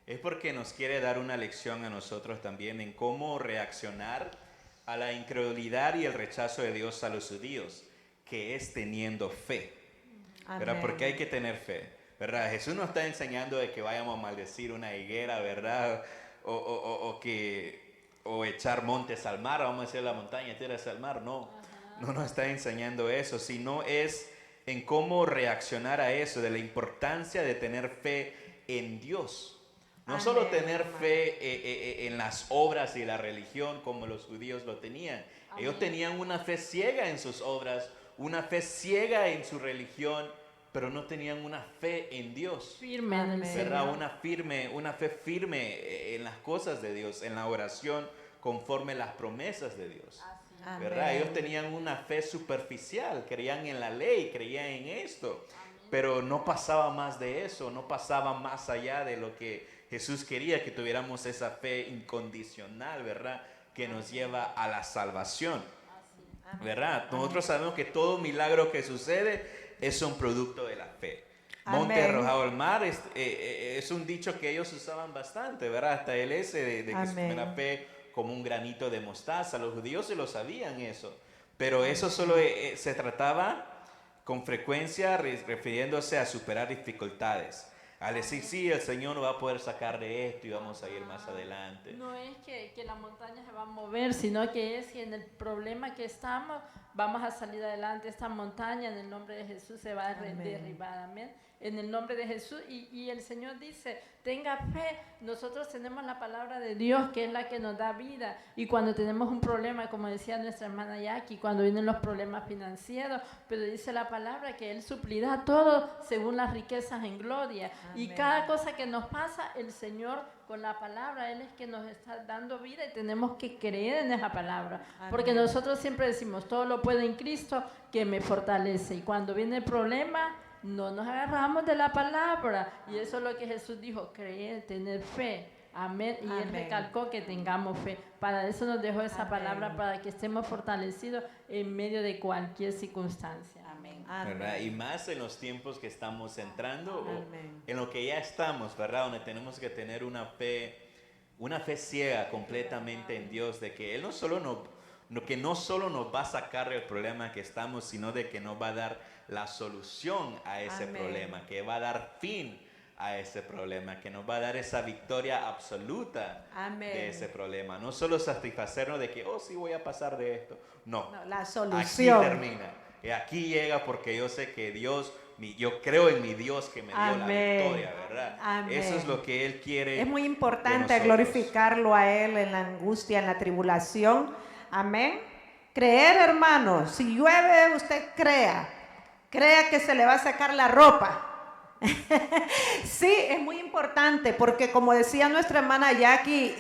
Es porque nos quiere dar una lección a nosotros también en cómo reaccionar a la incredulidad y el rechazo de Dios a los judíos, que es teniendo fe, ¿verdad? Amén. Porque hay que tener fe, ¿verdad? Jesús nos está enseñando de que vayamos a maldecir una higuera, ¿verdad? O echar montes al mar, vamos a decir la montaña, tierras al mar, no. No nos está enseñando eso, sino es en cómo reaccionar a eso, de la importancia de tener fe en Dios. No Amén, solo tener hermano. fe en las obras y la religión como los judíos lo tenían. Ellos tenían una fe ciega en sus obras, una fe ciega en su religión, pero no tenían una fe en Dios. Firme en el Amén. ¿Verdad? Señor. Una fe firme en las cosas de Dios, en la oración conforme las promesas de Dios. Amén. ¿Verdad? Ellos tenían una fe superficial, creían en la ley, creían en esto, pero no pasaba más de eso, no pasaba más allá de lo que Jesús quería, que tuviéramos esa fe incondicional, ¿verdad? Que nos lleva a la salvación, ¿verdad? Nosotros sabemos que todo milagro que sucede es un producto de la fe. Monte Amén. arrojado al mar es un dicho que ellos usaban bastante, ¿verdad? Hasta el ese de que Amén. tuviera fe como un granito de mostaza. Los judíos se lo sabían eso, pero eso solo se trataba con frecuencia refiriéndose a superar dificultades. Al decir, sí, el Señor nos va a poder sacar de esto y vamos a ir más adelante. No es que la montaña se va a mover, sino que es que en el problema que estamos vamos a salir adelante. Esta montaña en el nombre de Jesús se va a derribar, amén. En el nombre de Jesús, y el Señor dice, tenga fe. Nosotros tenemos la palabra de Dios, que es la que nos da vida, y cuando tenemos un problema, como decía nuestra hermana Jackie, cuando vienen los problemas financieros, pero dice la palabra que Él suplirá todo según las riquezas en gloria. Amén. Y cada cosa que nos pasa, el Señor con la palabra, Él es que nos está dando vida, y tenemos que creer en esa palabra. Amén. Porque nosotros siempre decimos, todo lo puedo en Cristo que me fortalece, y cuando viene el problema, no nos agarramos de la palabra, y eso es lo que Jesús dijo, creer, tener fe, amén, y Él recalcó que tengamos fe. Para eso nos dejó esa palabra, para que estemos fortalecidos en medio de cualquier circunstancia. Amén. ¿Verdad? Y más en los tiempos que estamos entrando, o en lo que ya estamos, ¿verdad? Donde tenemos que tener una fe ciega completamente en Dios, de que Él no solo nos va a sacar del problema que estamos, sino de que nos va a dar la solución a ese problema, que va a dar fin a ese problema, que nos va a dar esa victoria absoluta de ese problema. No solo satisfacernos de que, sí voy a pasar de esto. No, la solución. Aquí termina. Y aquí llega porque yo sé que Dios, yo creo en mi Dios que me dio la victoria, ¿verdad? Amén. Eso es lo que Él quiere. Es muy importante glorificarlo a Él en la angustia, en la tribulación. Amén. Creer, hermano. Si llueve, usted crea que se le va a secar la ropa. Sí, es muy importante, porque como decía nuestra hermana Jackie,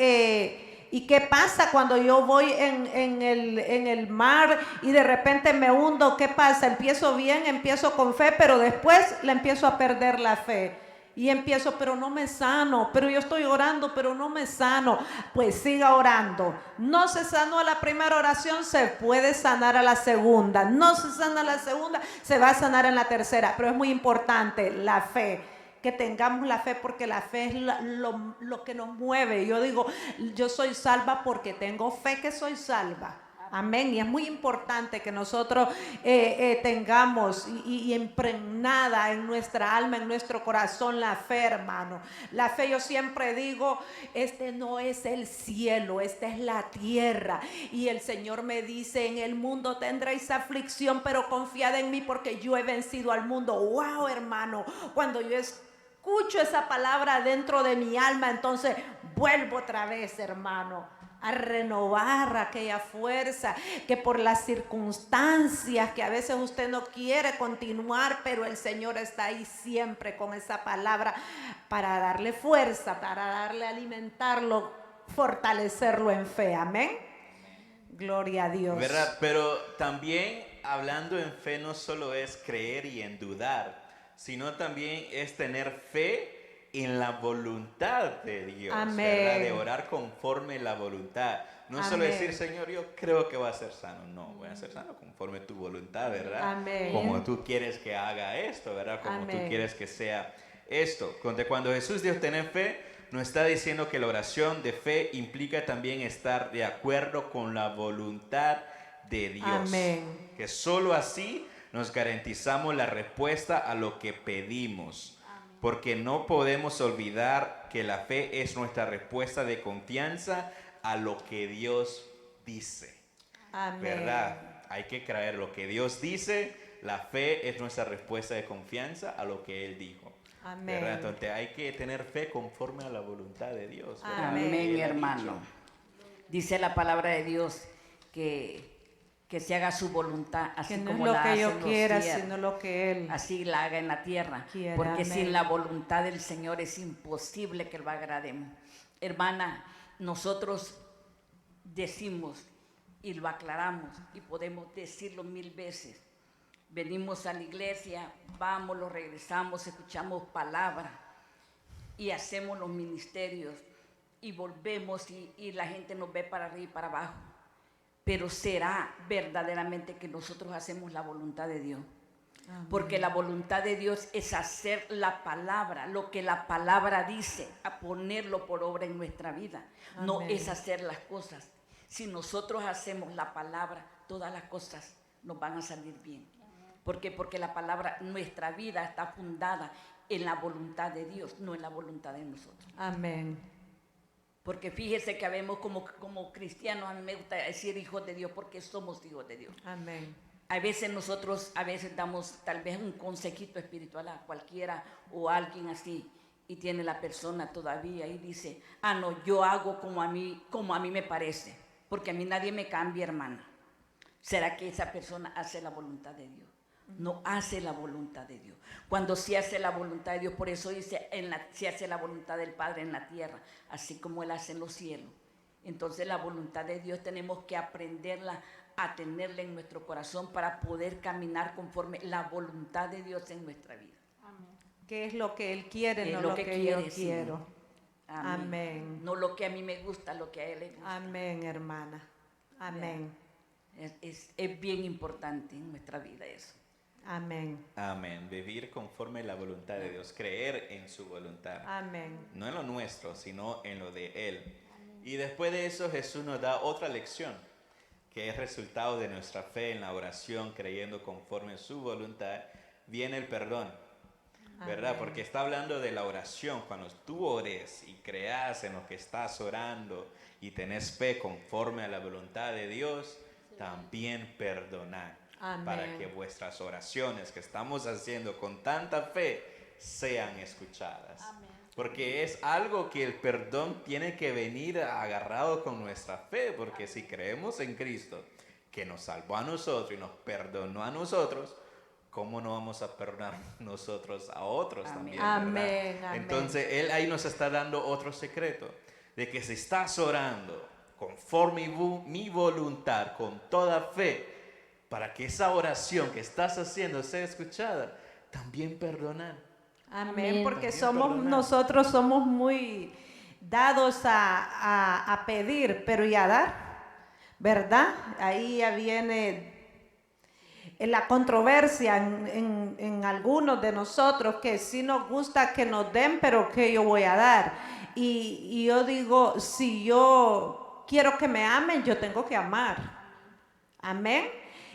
¿y qué pasa cuando yo voy en el mar y de repente me hundo? ¿Qué pasa? Empiezo bien, empiezo con fe, pero después le empiezo a perder la fe. Y empiezo, pero no me sano, pero yo estoy orando, pero no me sano. Pues siga orando. No se sanó a la primera oración, se puede sanar a la segunda. No se sana a la segunda, se va a sanar en la tercera. Pero es muy importante la fe, que tengamos la fe, porque la fe es lo que nos mueve. Yo digo, yo soy salva porque tengo fe que soy salva. Amén. Y es muy importante que nosotros tengamos y impregnada en nuestra alma, en nuestro corazón, la fe, hermano. La fe, yo siempre digo, este no es el cielo, esta es la tierra. Y el Señor me dice, en el mundo tendréis aflicción, pero confiad en mí porque yo he vencido al mundo. Wow, hermano, cuando yo escucho esa palabra dentro de mi alma, entonces vuelvo otra vez, hermano, a renovar aquella fuerza, que por las circunstancias que a veces usted no quiere continuar, pero el Señor está ahí siempre con esa palabra para darle fuerza, para darle, alimentarlo, fortalecerlo en fe. Amén. Gloria a Dios. ¿Verdad? Pero también hablando en fe no solo es creer y en dudar, sino también es tener fe en la voluntad de Dios, ¿verdad? De orar conforme la voluntad. No solo decir, Señor, yo creo que va a ser sano. No, voy a ser sano conforme tu voluntad, ¿verdad? Amén. Como tú quieres que haga esto, ¿verdad? Como tú quieres que sea esto. Cuando Jesús dijo tener fe, nos está diciendo que la oración de fe implica también estar de acuerdo con la voluntad de Dios. Amén. Que solo así nos garantizamos la respuesta a lo que pedimos. Porque no podemos olvidar que la fe es nuestra respuesta de confianza a lo que Dios dice. Amén. ¿Verdad? Hay que creer lo que Dios dice. La fe es nuestra respuesta de confianza a lo que Él dijo. Amén. ¿Verdad? Entonces hay que tener fe conforme a la voluntad de Dios. ¿verdad? Amén, hermano. Dice la palabra de Dios que se haga su voluntad, así que no como es lo la que hace yo en los quiera, cielos, sino lo que Él así la haga en la tierra, quiera. porque Amén. sin la voluntad del Señor es imposible que lo agrademos. Hermana, nosotros decimos y lo aclaramos y podemos decirlo 1000 veces. Venimos a la iglesia, vamos, lo regresamos, escuchamos palabra y hacemos los ministerios y volvemos y la gente nos ve para arriba y para abajo. Pero será verdaderamente que nosotros hacemos la voluntad de Dios. Amén. Porque la voluntad de Dios es hacer la palabra, lo que la palabra dice, a ponerlo por obra en nuestra vida. Amén. No es hacer las cosas. Si nosotros hacemos la palabra, todas las cosas nos van a salir bien. ¿Por qué? Porque la palabra, nuestra vida está fundada en la voluntad de Dios, no en la voluntad de nosotros. Amén. Porque fíjese que habemos como cristianos, a mí me gusta decir hijos de Dios porque somos hijos de Dios. Amén. A veces nosotros, damos tal vez un consejito espiritual a cualquiera o a alguien así y tiene la persona todavía y dice, no, yo hago como a mí me parece, porque a mí nadie me cambia, hermana. ¿Será que esa persona hace la voluntad de Dios? No hace la voluntad de Dios. Cuando sí hace la voluntad de Dios, por eso dice, sí hace la voluntad del Padre en la tierra, así como Él hace en los cielos. Entonces la voluntad de Dios tenemos que aprenderla a tenerla en nuestro corazón para poder caminar conforme la voluntad de Dios en nuestra vida. Amén. ¿Qué es lo que Él quiere, no lo lo que que quiere, yo sí. quiero? Amén. Amén. No lo que a mí me gusta, lo que a Él le gusta. Amén, hermana. Amén. Es bien importante en nuestra vida eso. Amén. Amén. Vivir conforme la voluntad de Dios, creer en su voluntad. Amén. No en lo nuestro, sino en lo de Él. Y después de eso Jesús nos da otra lección, que es resultado de nuestra fe en la oración, creyendo conforme a su voluntad, viene el perdón, ¿verdad? Amén. Porque está hablando de la oración. Cuando tú ores y creas en lo que estás orando y tenés fe conforme a la voluntad de Dios, también perdonad. Amén. Para que vuestras oraciones que estamos haciendo con tanta fe sean escuchadas. Amén. Porque es algo que el perdón tiene que venir agarrado con nuestra fe, porque si creemos en Cristo, que nos salvó a nosotros y nos perdonó a nosotros, ¿cómo no vamos a perdonar nosotros a otros también? ¿Verdad? Amén, amén. Entonces Él ahí nos está dando otro secreto, de que si estás orando conforme mi voluntad, con toda fe, para que esa oración que estás haciendo sea escuchada, también perdonar. Amén, porque También perdonar. nosotros somos muy dados a pedir, pero y a dar, ¿verdad? Ahí ya viene la controversia en algunos de nosotros, que sí nos gusta que nos den, pero que yo voy a dar. Y yo digo, si yo quiero que me amen, yo tengo que amar. Amén.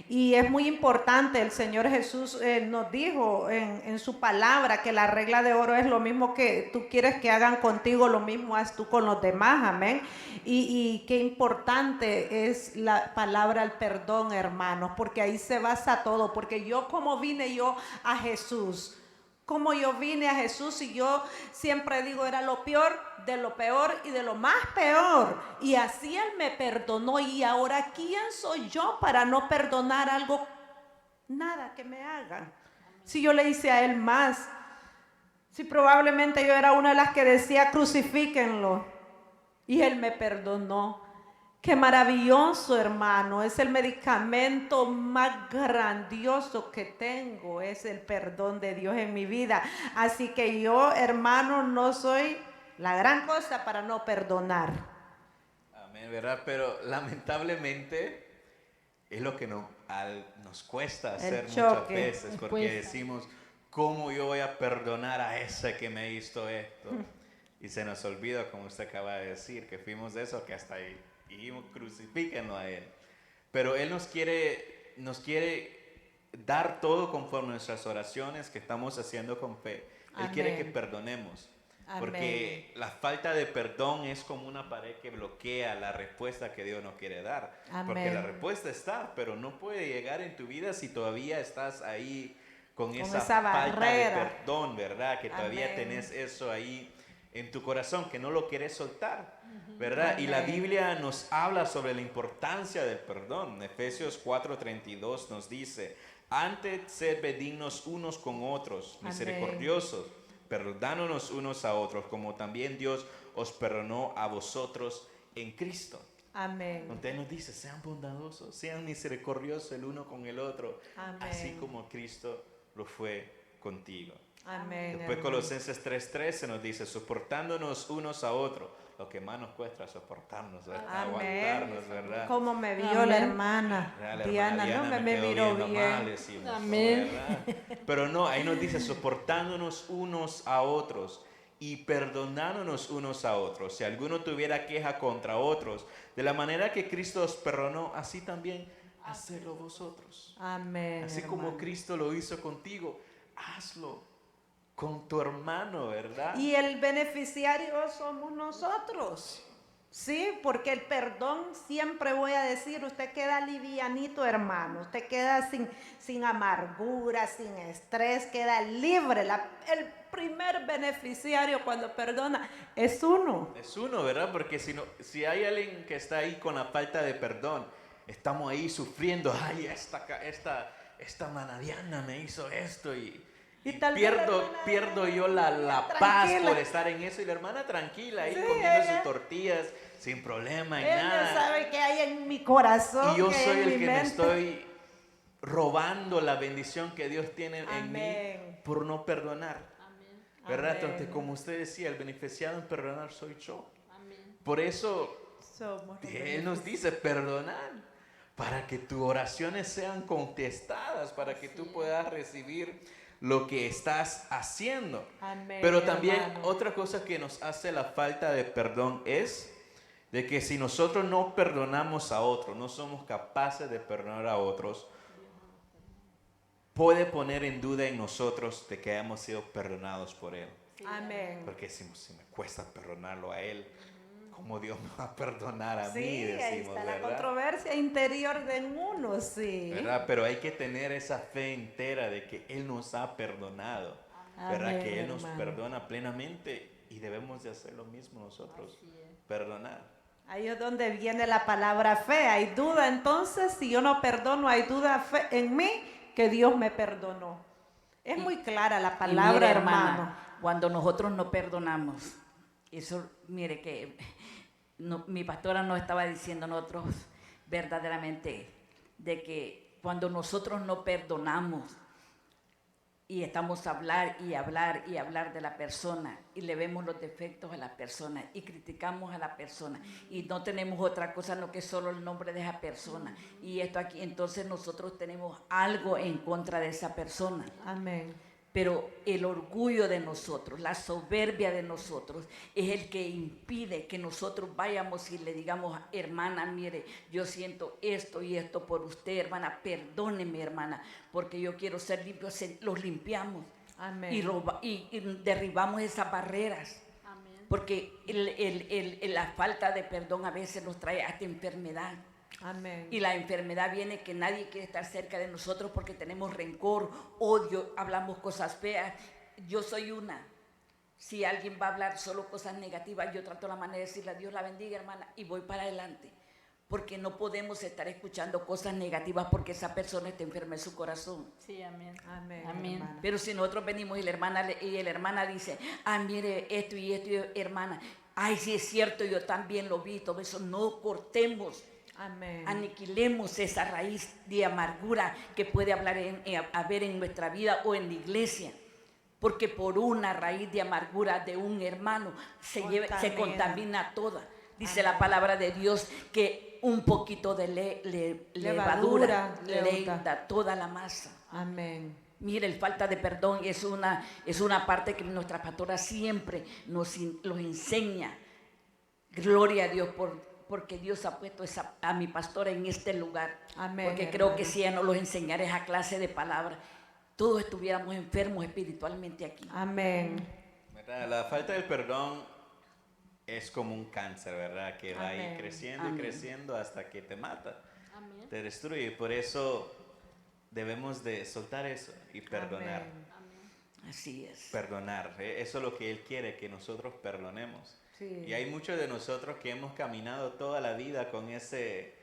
Y es muy importante, el Señor Jesús nos dijo en su palabra que la regla de oro es lo mismo que tú quieres que hagan contigo, lo mismo haz tú con los demás, amén. Y qué importante es la palabra el perdón, hermanos, porque ahí se basa todo, porque como vine yo a Jesús, como yo vine a Jesús y yo siempre digo era lo peor de lo peor y de lo más peor. Y así Él me perdonó. Y ahora, ¿quién soy yo para no perdonar algo? Nada que me hagan. Si yo le hice a Él más. Si probablemente yo era una de las que decía crucifíquenlo. Y Él me perdonó. Qué maravilloso, hermano. Es el medicamento más grandioso que tengo. Es el perdón de Dios en mi vida. Así que yo, hermano, no soy la gran cosa para no perdonar. Amén, ¿verdad? Pero lamentablemente es lo que nos cuesta hacer muchas veces, porque decimos, ¿cómo yo voy a perdonar a ese que me hizo esto? Y se nos olvida, como usted acaba de decir, que fuimos de eso, que hasta ahí dijimos, crucifíquenlo a Él. Pero Él nos quiere dar todo conforme a nuestras oraciones que estamos haciendo con fe. Él quiere que perdonemos. Amén. Porque la falta de perdón es como una pared que bloquea la respuesta que Dios nos quiere dar. Amén. Porque la respuesta está, pero no puede llegar en tu vida si todavía estás ahí con esa falta de perdón, ¿verdad? Que todavía Amén. tenés eso ahí en tu corazón, que no lo quieres soltar, ¿verdad? Amén. Y la Biblia nos habla sobre la importancia del perdón. Efesios 4:32 nos dice, antes sed benignos unos con otros, misericordiosos, perdonándonos unos a otros, como también Dios os perdonó a vosotros en Cristo. Amén. Entonces nos dice, sean bondadosos, sean misericordiosos el uno con el otro, Amén. así como Cristo lo fue contigo. Amén. Después hermano. Colosenses 3:13 nos dice, soportándonos unos a otros, lo que más nos cuesta soportarnos, ¿verdad? Amén. Aguantarnos, ¿verdad? Como me vio Amén. la hermana La Diana, no me quedó miró viendo bien. mal, decimos, Amén. ¿verdad? Pero no, ahí nos dice soportándonos unos a otros y perdonándonos unos a otros. Si alguno tuviera queja contra otros, de la manera que Cristo os perdonó, así también hacedlo vosotros. Amén. Así hermano. como Cristo lo hizo contigo, hazlo con tu hermano, ¿verdad? Y el beneficiario somos nosotros. Sí, porque el perdón, siempre voy a decir, usted queda livianito, hermano. Usted queda sin amargura, sin estrés, queda libre. El primer beneficiario cuando perdona es uno. Es uno, ¿verdad? Porque si hay alguien que está ahí con la falta de perdón, estamos ahí sufriendo. Ay, esta manadiana me hizo esto y tal vez la pierdo yo la paz por estar en eso. Y la hermana tranquila ahí comiendo sus tortillas sin problema y Ella nada. sabe que hay en mi corazón. Y yo soy el mi que me mente. estoy robando la bendición que Dios tiene en mí Amén. por no perdonar. Amén. ¿Verdad? Amén. Entonces, como usted decía, el beneficiado en perdonar soy yo. Amén. Por eso Somos los Él nos dice perdonar para que tus oraciones sean contestadas, para que tú puedas recibir lo que estás haciendo. Amén, Pero también hermano. otra cosa que nos hace la falta de perdón es de que si nosotros no perdonamos a otros, no somos capaces de perdonar a otros, puede poner en duda en nosotros de que hayamos sido perdonados por Él. Amén. Porque decimos, si me cuesta perdonarlo a Él, ¿cómo Dios me va a perdonar a mí? Sí, ahí Decimos, está la ¿verdad? controversia interior de uno, sí. ¿Verdad? Pero hay que tener esa fe entera de que Él nos ha perdonado, ¿verdad? Amén, Que Él nos hermano. perdona plenamente y debemos de hacer lo mismo nosotros, perdonar. Ahí es donde viene la palabra fe. Hay duda, entonces, si yo no perdono, hay duda en mí que Dios me perdonó. Es muy clara la Y palabra, mire, hermano. cuando nosotros no perdonamos, eso, mire que mi pastora nos estaba diciendo a nosotros verdaderamente de que cuando nosotros no perdonamos y estamos a hablar y hablar y hablar de la persona y le vemos los defectos a la persona y criticamos a la persona y no tenemos otra cosa no que solo el nombre de esa persona y esto aquí, entonces nosotros tenemos algo en contra de esa persona. Amén. Pero el orgullo de nosotros, la soberbia de nosotros es el que impide que nosotros vayamos y le digamos, hermana, mire, yo siento esto y esto por usted, hermana, perdóneme, hermana, porque yo quiero ser limpio. Los limpiamos. Amén. Y derribamos esas barreras. Amén. Porque la falta de perdón a veces nos trae hasta enfermedad. Amén. Y la enfermedad viene que nadie quiere estar cerca de nosotros porque tenemos rencor, odio, hablamos cosas feas. Yo soy una. Si alguien va a hablar solo cosas negativas, yo trato la manera de decirle a Dios la bendiga, hermana, y voy para adelante. Porque no podemos estar escuchando cosas negativas porque esa persona está enferma en su corazón. Sí, amén. Amén. Amén. Hermana. Pero si nosotros venimos y la hermana dice, mire, esto y hermana, ay, sí es cierto, yo también lo vi, todo eso, no cortemos. Amén. Aniquilemos esa raíz de amargura que puede haber en nuestra vida o en la iglesia. Porque por una raíz de amargura de un hermano se contamina toda. Dice la palabra de Dios que un poquito de levadura leuda toda la masa. Amén. Mire, el falta de perdón es una parte que nuestra pastora siempre nos enseña. Gloria a Dios porque Dios ha puesto a mi pastora en este lugar. Amén, Porque hermano. creo que si ella no los enseñara esa clase de palabras, todos estuviéramos enfermos espiritualmente aquí. Amén. ¿Verdad? La falta del perdón es como un cáncer, ¿verdad? Que va a ir Amén. creciendo y creciendo hasta que te mata, Amén. te destruye. Por eso debemos de soltar eso y perdonar. Amén. Así es. Perdonar. Eso es lo que Él quiere, que nosotros perdonemos. Sí. Y hay muchos de nosotros que hemos caminado toda la vida con ese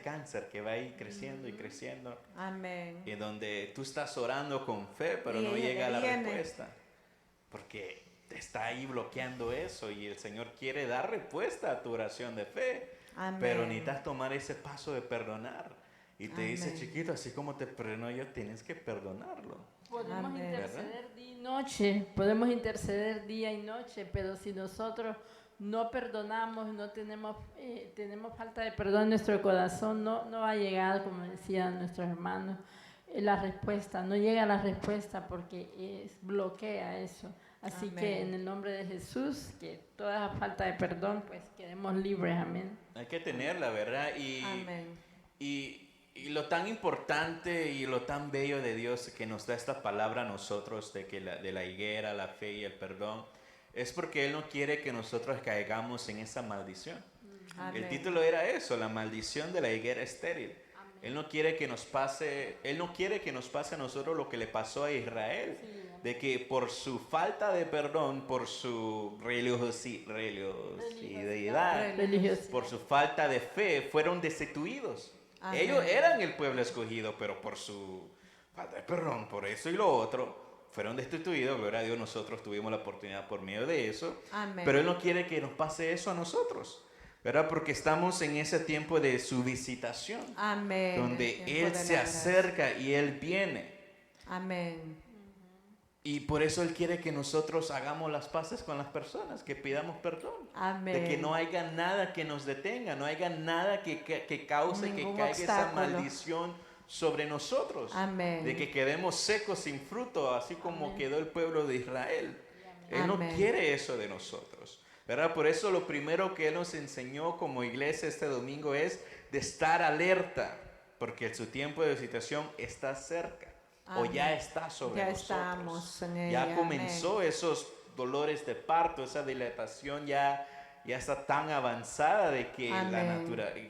cáncer que va a ir creciendo y creciendo. Amén. Y donde tú estás orando con fe, pero Y no llega la viene. respuesta. Porque te está ahí bloqueando eso y el Señor quiere dar respuesta a tu oración de fe. Amén. Pero necesitas tomar ese paso de perdonar. Y te dice, Amén. chiquito, así como te perdono yo, tienes que perdonarlo. Podemos Amén. interceder día y noche, podemos interceder día y noche, pero si nosotros no perdonamos, no tenemos falta de perdón en nuestro corazón, no va a llegar, como decían nuestros hermanos, la respuesta, no llega la respuesta porque bloquea eso. Así Amén. que en el nombre de Jesús, que toda falta de perdón, pues quedemos libres, amén. Hay que tenerla, ¿verdad? Amén. Y lo tan importante y lo tan bello de Dios que nos da esta palabra a nosotros de la higuera, la fe y el perdón, es porque Él no quiere que nosotros caigamos en esa maldición. Amén. El título era eso, la maldición de la higuera estéril. Él no quiere que nos pase a nosotros lo que le pasó a Israel, de que por su falta de perdón, por su religiosidad, por su falta de fe, fueron destituidos. Amén. Ellos eran el pueblo escogido, pero por su falta de perdón, por eso y lo otro, fueron destituidos. Gloria a Dios, nosotros tuvimos la oportunidad por medio de eso. Amén. Pero Él no quiere que nos pase eso a nosotros, ¿verdad? Porque estamos en ese tiempo de su visitación, Amén. donde El tiempo Él de se la gracia. acerca y Él viene. Amén. Y por eso Él quiere que nosotros hagamos las paces con las personas, que pidamos perdón. Amén. De que no haya nada que nos detenga, no haya nada que cause que Ningún caiga esa obstáculo. maldición sobre nosotros. Amén. De que quedemos secos sin fruto, así como quedó el pueblo de Israel. Él no Amén. quiere eso de nosotros, ¿verdad? Por eso lo primero que Él nos enseñó como iglesia este domingo es de estar alerta, porque su tiempo de visitación está cerca. O ya Amén. está sobre Ya nosotros. estamos en ella, Ya comenzó esos dolores de parto, esa dilatación ya está tan avanzada de que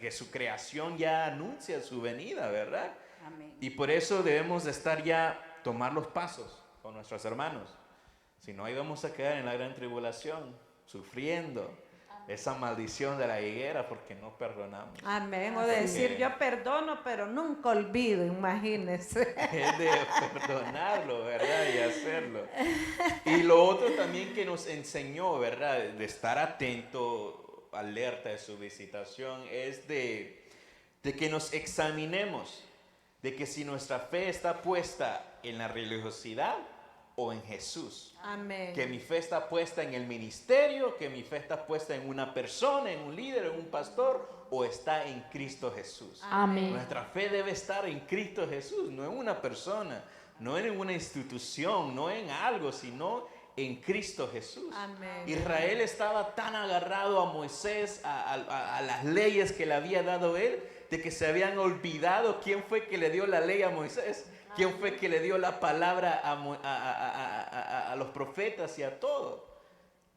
que su creación ya anuncia su venida, ¿verdad? Amén. Y por eso debemos de estar ya, tomar los pasos con nuestros hermanos. Si no, ahí vamos a quedar en la gran tribulación, sufriendo esa maldición de la higuera porque no perdonamos. Amén. O Así decir que- yo perdono, pero nunca olvido, imagínense. Es de perdonarlo, ¿verdad? Y hacerlo. Y lo otro también que nos enseñó, ¿verdad? De estar atento, alerta de su visitación, es de que nos examinemos, de que si nuestra fe está puesta en la religiosidad o en Jesús. Amén. Que mi fe está puesta en el ministerio, que mi fe está puesta en una persona, en un líder, en un pastor, o está en Cristo Jesús. Amén. Nuestra fe debe estar en Cristo Jesús, no en una persona, no en una institución, no en algo, sino en Cristo Jesús. Amén. Israel estaba tan agarrado a Moisés, a las leyes que le había dado él, de que se habían olvidado quién fue que le dio la ley a Moisés, quién fue que le dio la palabra a los profetas y a todo.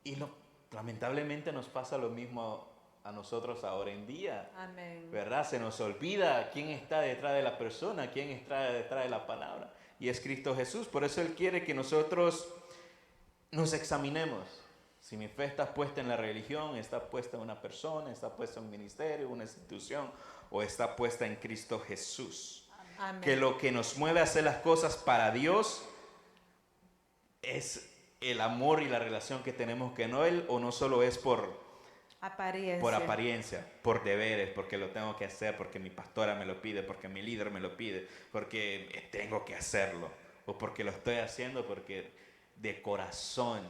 Y lamentablemente nos pasa lo mismo a nosotros ahora en día. Amén. ¿Verdad? Se nos olvida quién está detrás de la persona, quién está detrás de la palabra. Y es Cristo Jesús. Por eso Él quiere que nosotros nos examinemos. Si mi fe está puesta en la religión, está puesta en una persona, está puesta en un ministerio, una institución, o está puesta en Cristo Jesús. Amén. Que lo que nos mueve a hacer las cosas para Dios es el amor y la relación que tenemos con Él, o no solo es por apariencia, por deberes, porque lo tengo que hacer, porque mi pastora me lo pide, porque mi líder me lo pide, porque tengo que hacerlo, o porque lo estoy haciendo porque de corazón,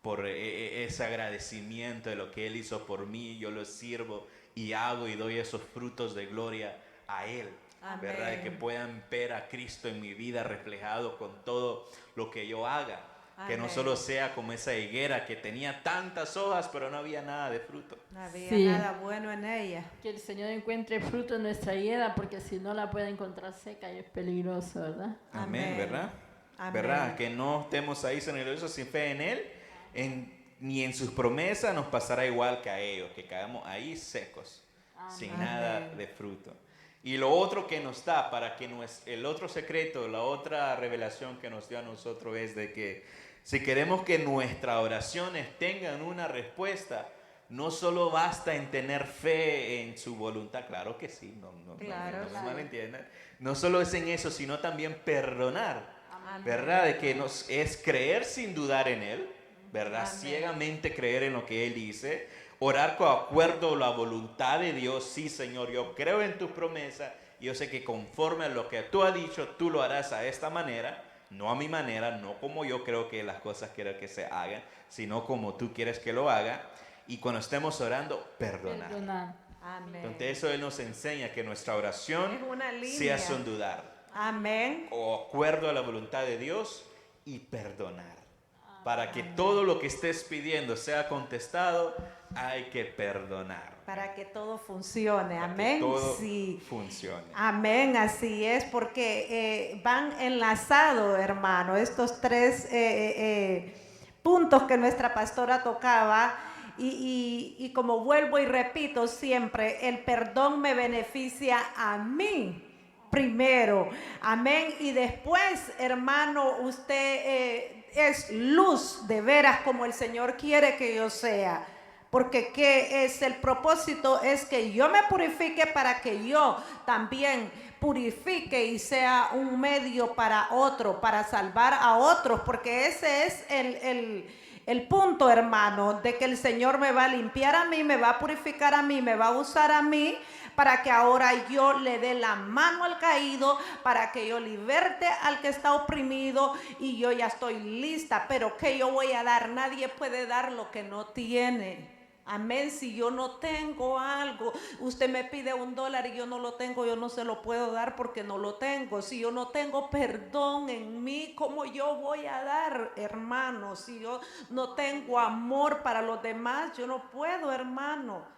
por ese agradecimiento de lo que Él hizo por mí, yo lo sirvo y hago y doy esos frutos de gloria a Él. Amén. ¿Verdad? De que puedan ver a Cristo en mi vida reflejado con todo lo que yo haga. Que no Amén. solo sea como esa higuera que tenía tantas hojas, pero no había nada de fruto. No había Sí. nada bueno en ella. Que el Señor encuentre fruto en nuestra higuera, porque si no la puede encontrar seca y es peligroso, ¿verdad? Amén, Amén. ¿verdad? Amén. ¿Verdad? Que no estemos ahí nerviosos sin fe en Él, ni en sus promesas nos pasará igual que a ellos, que caigamos ahí secos, sin Amén. nada de fruto. Y lo otro que nos da, para que el otro secreto, la otra revelación que nos dio a nosotros es de que si queremos que nuestras oraciones tengan una respuesta, no solo basta en tener fe en su voluntad, claro que sí, Claro, no sí. me malentiendan. No solo es en eso, sino también perdonar, Amén. ¿verdad? De que es creer sin dudar en Él, ¿verdad? Amén. Ciegamente creer en lo que Él dice, orar con acuerdo a la voluntad de Dios. Sí, Señor, yo creo en tus promesas y yo sé que conforme a lo que tú has dicho, tú lo harás a esta manera, no a mi manera, no como yo creo que las cosas quiero que se hagan, sino como tú quieres que lo haga. Y cuando estemos orando, perdonar. Perdonar. Amén. Entonces eso Él nos enseña que nuestra oración Es una línea. sea sin dudar, Amén. o acuerdo a la voluntad de Dios, y perdonar. Para que todo lo que estés pidiendo sea contestado, hay que perdonar. Para que todo funcione. Para que Amén. todo Sí. funcione. Amén, así es, porque van enlazados, hermano, estos tres puntos puntos que nuestra pastora tocaba. Y como vuelvo y repito siempre, el perdón me beneficia a mí primero, amén, y después, hermano, usted es luz de veras como el Señor quiere que yo sea, porque ¿qué es el propósito? Es que yo me purifique para que yo también purifique y sea un medio para otro, para salvar a otros, porque ese es el punto, hermano, de que el Señor me va a limpiar a mí, me va a purificar a mí, me va a usar a mí, para que ahora yo le dé la mano al caído, para que yo liberte al que está oprimido, y yo ya estoy lista. Pero ¿qué yo voy a dar? Nadie puede dar lo que no tiene. Amén. Si yo no tengo algo, usted me pide $1 y yo no lo tengo, yo no se lo puedo dar porque no lo tengo. Si yo no tengo perdón en mí, ¿cómo yo voy a dar, hermano? Si yo no tengo amor para los demás, yo no puedo, hermano,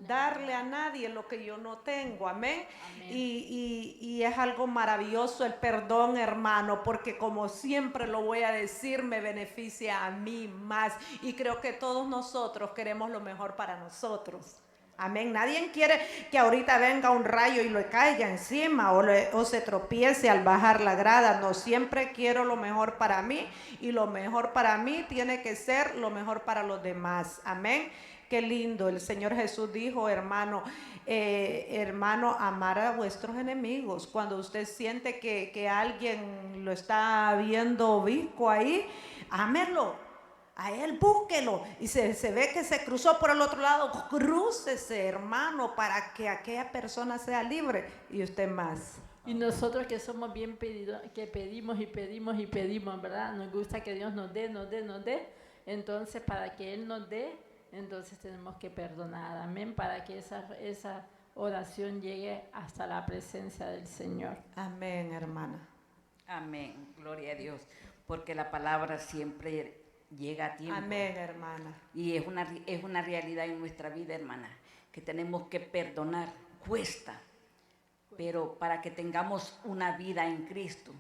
darle a nadie lo que yo no tengo. Amén. Amén. Y es algo maravilloso el perdón, hermano, porque como siempre lo voy a decir, me beneficia a mí más, y creo que todos nosotros queremos lo mejor para nosotros. Amén. Nadie quiere que ahorita venga un rayo y le caiga encima o se tropiece al bajar la grada. No, siempre quiero lo mejor para mí, y lo mejor para mí tiene que ser lo mejor para los demás. Amén. Qué lindo. El Señor Jesús dijo, hermano, amar a vuestros enemigos. Cuando usted siente que alguien lo está viendo visco ahí, ámelo. A él búsquelo. Y se ve que se cruzó por el otro lado, crúcese, hermano, para que aquella persona sea libre, y usted más. Y nosotros que somos bien pedidos, que pedimos y pedimos y pedimos, ¿verdad? Nos gusta que Dios nos dé, nos dé, nos dé. Entonces, para que Él nos dé, entonces tenemos que perdonar, amén, para que esa oración llegue hasta la presencia del Señor. Amén, hermana. Amén, gloria a Dios, porque la palabra siempre llega a tiempo. Amén, hermana. Y es una realidad en nuestra vida, hermana, que tenemos que perdonar. Cuesta, pero para que tengamos una vida en Cristo,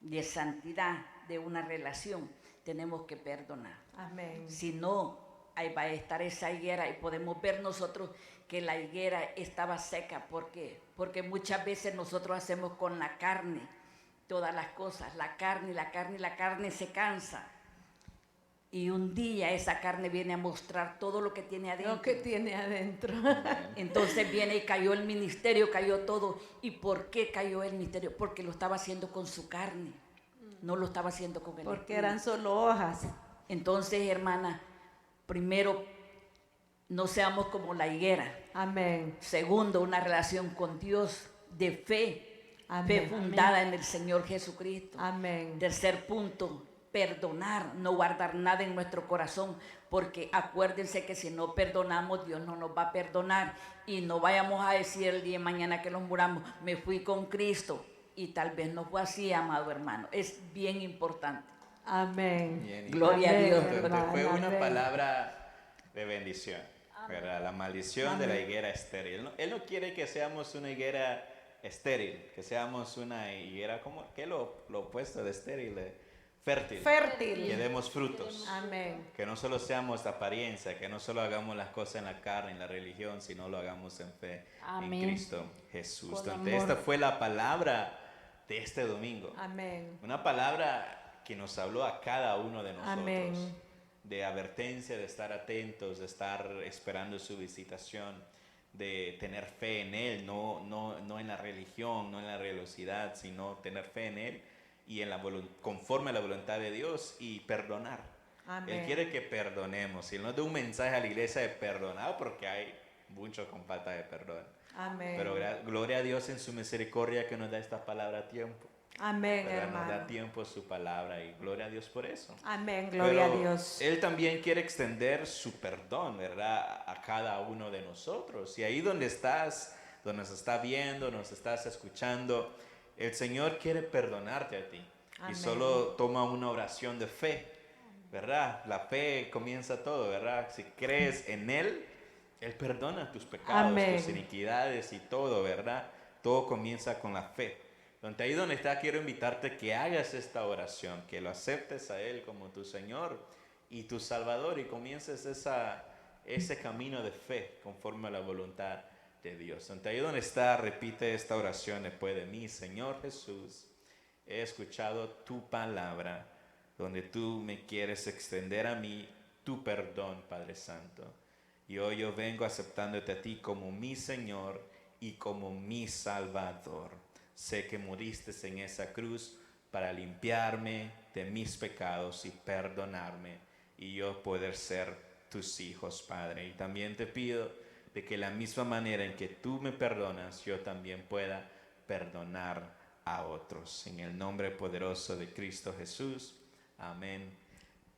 de santidad, de una relación, tenemos que perdonar. Amén. Si no, ahí va a estar esa higuera, y podemos ver nosotros que la higuera estaba seca. ¿Por qué? Porque muchas veces nosotros hacemos con la carne todas las cosas, la carne se cansa. Y un día esa carne viene a mostrar todo lo que tiene adentro. Lo que tiene adentro. Entonces viene y cayó el ministerio, cayó todo. ¿Y por qué cayó el ministerio? Porque lo estaba haciendo con su carne, no lo estaba haciendo con el Porque espíritu. eran solo hojas. Entonces, hermana, primero, no seamos como la higuera. Amén. Segundo, una relación con Dios de fe. Amén. Fe fundada en el Señor Jesucristo. Amén. Tercer punto, perdonar, no guardar nada en nuestro corazón, porque acuérdense que si no perdonamos, Dios no nos va a perdonar, y no vayamos a decir el día de mañana que nos muramos, me fui con Cristo, y tal vez no fue así, amado hermano. Es bien importante. Amén. Bien, Gloria a Dios. Entonces, fue una Amén. palabra de bendición, ¿verdad? La maldición de la higuera estéril. Él no quiere que seamos una higuera estéril, que seamos una higuera, ¿qué es lo opuesto de estéril? Fértil. Fértil. Que demos frutos. Amén. Que no solo seamos de apariencia, que no solo hagamos las cosas en la carne, en la religión, sino lo hagamos en fe Amén. en Cristo Jesús. Con Entonces, amor. esta fue la palabra de este domingo. Amén. Una palabra que nos habló a cada uno de nosotros. Amén. De advertencia, de estar atentos, de estar esperando su visitación, de tener fe en Él, no en la religión, no en la religiosidad, sino tener fe en Él y conforme a la voluntad de Dios, y perdonar. Amén. Él quiere que perdonemos. Y Él nos da un mensaje a la iglesia de perdonar, porque hay muchos con falta de perdón. Amén. Pero gloria a Dios en su misericordia que nos da esta palabra a tiempo. Amén, ¿Verdad? Nos da hermano. tiempo su palabra, y gloria a Dios por eso. Amén, gloria Pero a Dios. Él también quiere extender su perdón, ¿verdad? A cada uno de nosotros. Y ahí donde estás, donde nos está viendo, nos estás escuchando, el Señor quiere perdonarte a ti. Amén. Y solo toma una oración de fe, ¿verdad? La fe comienza todo, ¿verdad? Si crees en Él, Él perdona tus pecados, Amén. tus iniquidades y todo, ¿verdad? Todo comienza con la fe. Entonces, ahí donde está, quiero invitarte que hagas esta oración, que lo aceptes a Él como tu Señor y tu Salvador y comiences ese camino de fe conforme a la voluntad de Dios. Entonces, ahí donde está, repite esta oración después de mí. Señor Jesús, he escuchado tu palabra, donde tú me quieres extender a mí tu perdón, Padre Santo. Y hoy yo vengo aceptándote a ti como mi Señor y como mi Salvador. Sé que moriste en esa cruz para limpiarme de mis pecados y perdonarme, y yo poder ser tus hijos, Padre. Y también te pido de que la misma manera en que tú me perdonas, yo también pueda perdonar a otros. En el nombre poderoso de Cristo Jesús. Amén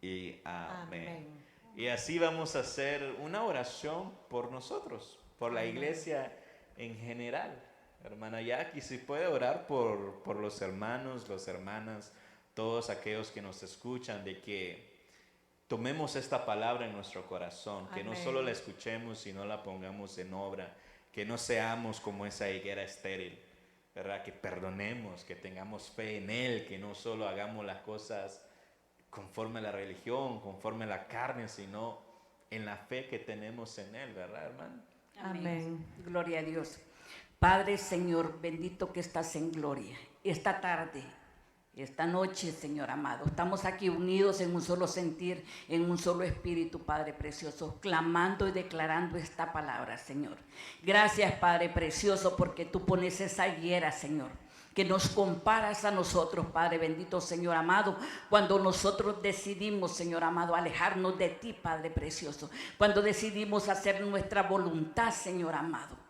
y amén. Y así vamos a hacer una oración por nosotros, por la iglesia en general. Hermana Jackie, si puede orar por los hermanos, las hermanas, todos aquellos que nos escuchan, de que tomemos esta palabra en nuestro corazón, que no solo la escuchemos, sino la pongamos en obra, que no seamos como esa higuera estéril, ¿verdad? Que perdonemos, que tengamos fe en Él, que no solo hagamos las cosas conforme a la religión, conforme a la carne, sino en la fe que tenemos en Él, ¿verdad, hermano? Amén. Gloria a Dios. Padre, Señor, bendito que estás en gloria. Esta tarde, esta noche, Señor amado, estamos aquí unidos en un solo sentir, en un solo espíritu, Padre precioso, clamando y declarando esta palabra, Señor. Gracias, Padre precioso, porque tú pones esa higuera, Señor, que nos comparas a nosotros, Padre bendito, Señor amado, cuando nosotros decidimos, Señor amado, alejarnos de ti, Padre precioso, cuando decidimos hacer nuestra voluntad, Señor amado.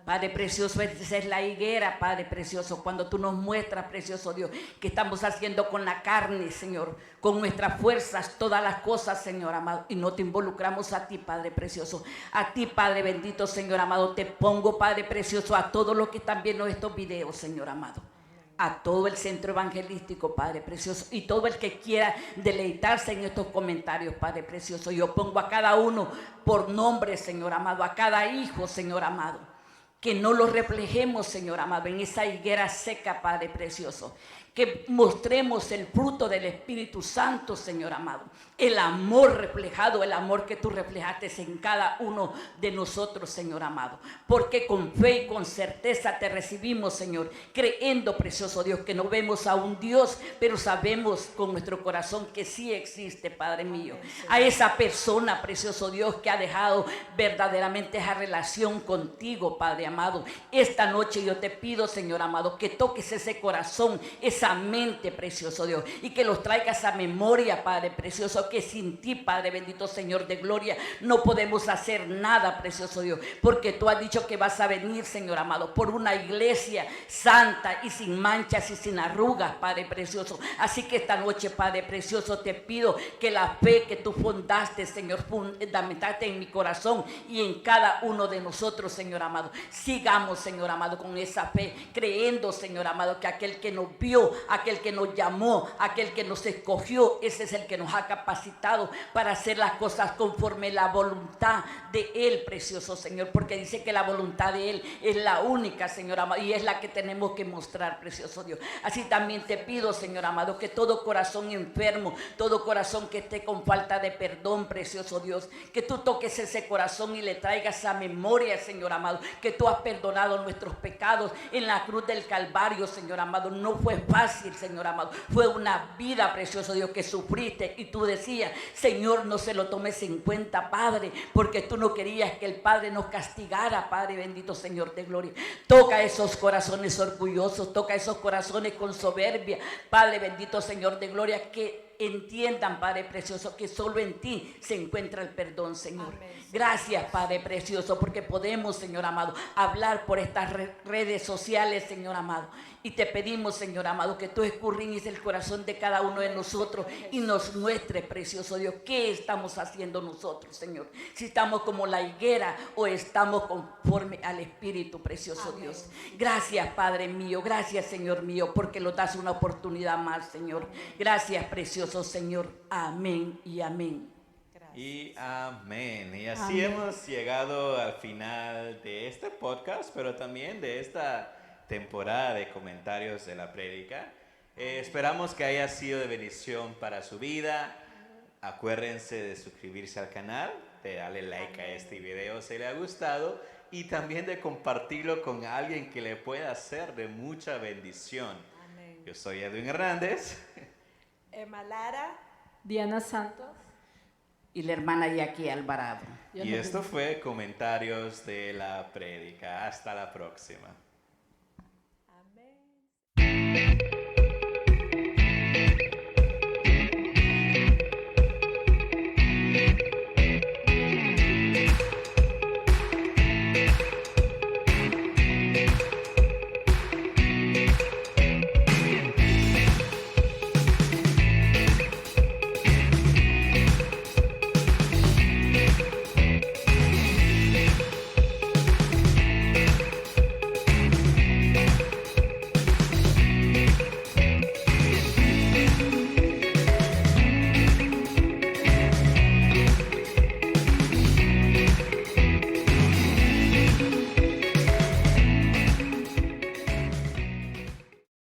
Padre precioso, esa es la higuera, Padre precioso, cuando tú nos muestras, precioso Dios, que estamos haciendo con la carne, Señor, con nuestras fuerzas, todas las cosas, Señor amado, y no te involucramos a ti, Padre precioso. A ti, Padre bendito, Señor amado, te pongo, Padre precioso, a todos los que están viendo estos videos, Señor amado. A todo el centro evangelístico, Padre precioso, y todo el que quiera deleitarse en estos comentarios, Padre precioso. Yo pongo a cada uno por nombre, Señor amado, a cada hijo, Señor amado. Que no lo reflejemos, Señor amado, en esa higuera seca, Padre precioso. Que mostremos el fruto del Espíritu Santo, Señor amado. El amor reflejado, el amor que tú reflejaste en cada uno de nosotros, Señor amado. Porque con fe y con certeza te recibimos, Señor, creyendo, precioso Dios, que no vemos a un Dios, pero sabemos con nuestro corazón que sí existe, Padre mío. A esa persona, precioso Dios, que ha dejado verdaderamente esa relación contigo, Padre amado. Esta noche yo te pido, Señor amado, que toques ese corazón, esa mente, precioso Dios, y que los traigas a memoria, Padre precioso, que sin ti, Padre bendito, Señor de gloria, no podemos hacer nada, precioso Dios, porque tú has dicho que vas a venir, Señor amado, por una iglesia santa y sin manchas y sin arrugas, Padre precioso. Así que esta noche, Padre precioso, te pido que la fe que tú fundaste, Señor, fundamentaste en mi corazón y en cada uno de nosotros, Señor amado, sigamos, Señor amado, con esa fe, creyendo, Señor amado, que aquel que nos vio, aquel que nos llamó, aquel que nos escogió, ese es el que nos ha capacitado para hacer las cosas conforme la voluntad de Él, precioso Señor, porque dice que la voluntad de Él es la única, Señor amado, y es la que tenemos que mostrar, precioso Dios. Así también te pido, Señor amado, que todo corazón enfermo, todo corazón que esté con falta de perdón, precioso Dios, que tú toques ese corazón y le traigas a memoria, Señor amado, que tú has perdonado nuestros pecados en la cruz del Calvario, Señor amado. No fue fácil, Señor amado, fue una vida, precioso Dios, que sufriste, y tú decías, Señor, no se lo tomes en cuenta, Padre, porque tú no querías que el Padre nos castigara, Padre bendito, Señor de gloria. Toca esos corazones orgullosos, toca esos corazones con soberbia, Padre bendito, Señor de gloria, que entiendan, Padre precioso, que solo en ti se encuentra el perdón, Señor. Amén. Gracias, Padre precioso, porque podemos, Señor amado, hablar por estas redes sociales, Señor amado. Y te pedimos, Señor amado, que tú escudriñes el corazón de cada uno de nosotros y nos muestres, precioso Dios, qué estamos haciendo nosotros, Señor. Si estamos como la higuera o estamos conforme al Espíritu, precioso Amén. Dios. Gracias, Padre mío, gracias, Señor mío, porque nos das una oportunidad más, Señor. Gracias, precioso Señor. Amén y amén. Y amén. Y así hemos llegado al final de este podcast, pero también de esta temporada de comentarios de la prédica. Esperamos que haya sido de bendición para su vida. Acuérdense de suscribirse al canal, de darle like a este video si le ha gustado y también de compartirlo con alguien que le pueda ser de mucha bendición. Amén. Yo soy Edwin Hernández. Emma Lara. Diana Santos. Y la hermana Jackie Alvarado. Dios Y los esto bendiga. fue Comentarios de la Prédica. Hasta la próxima.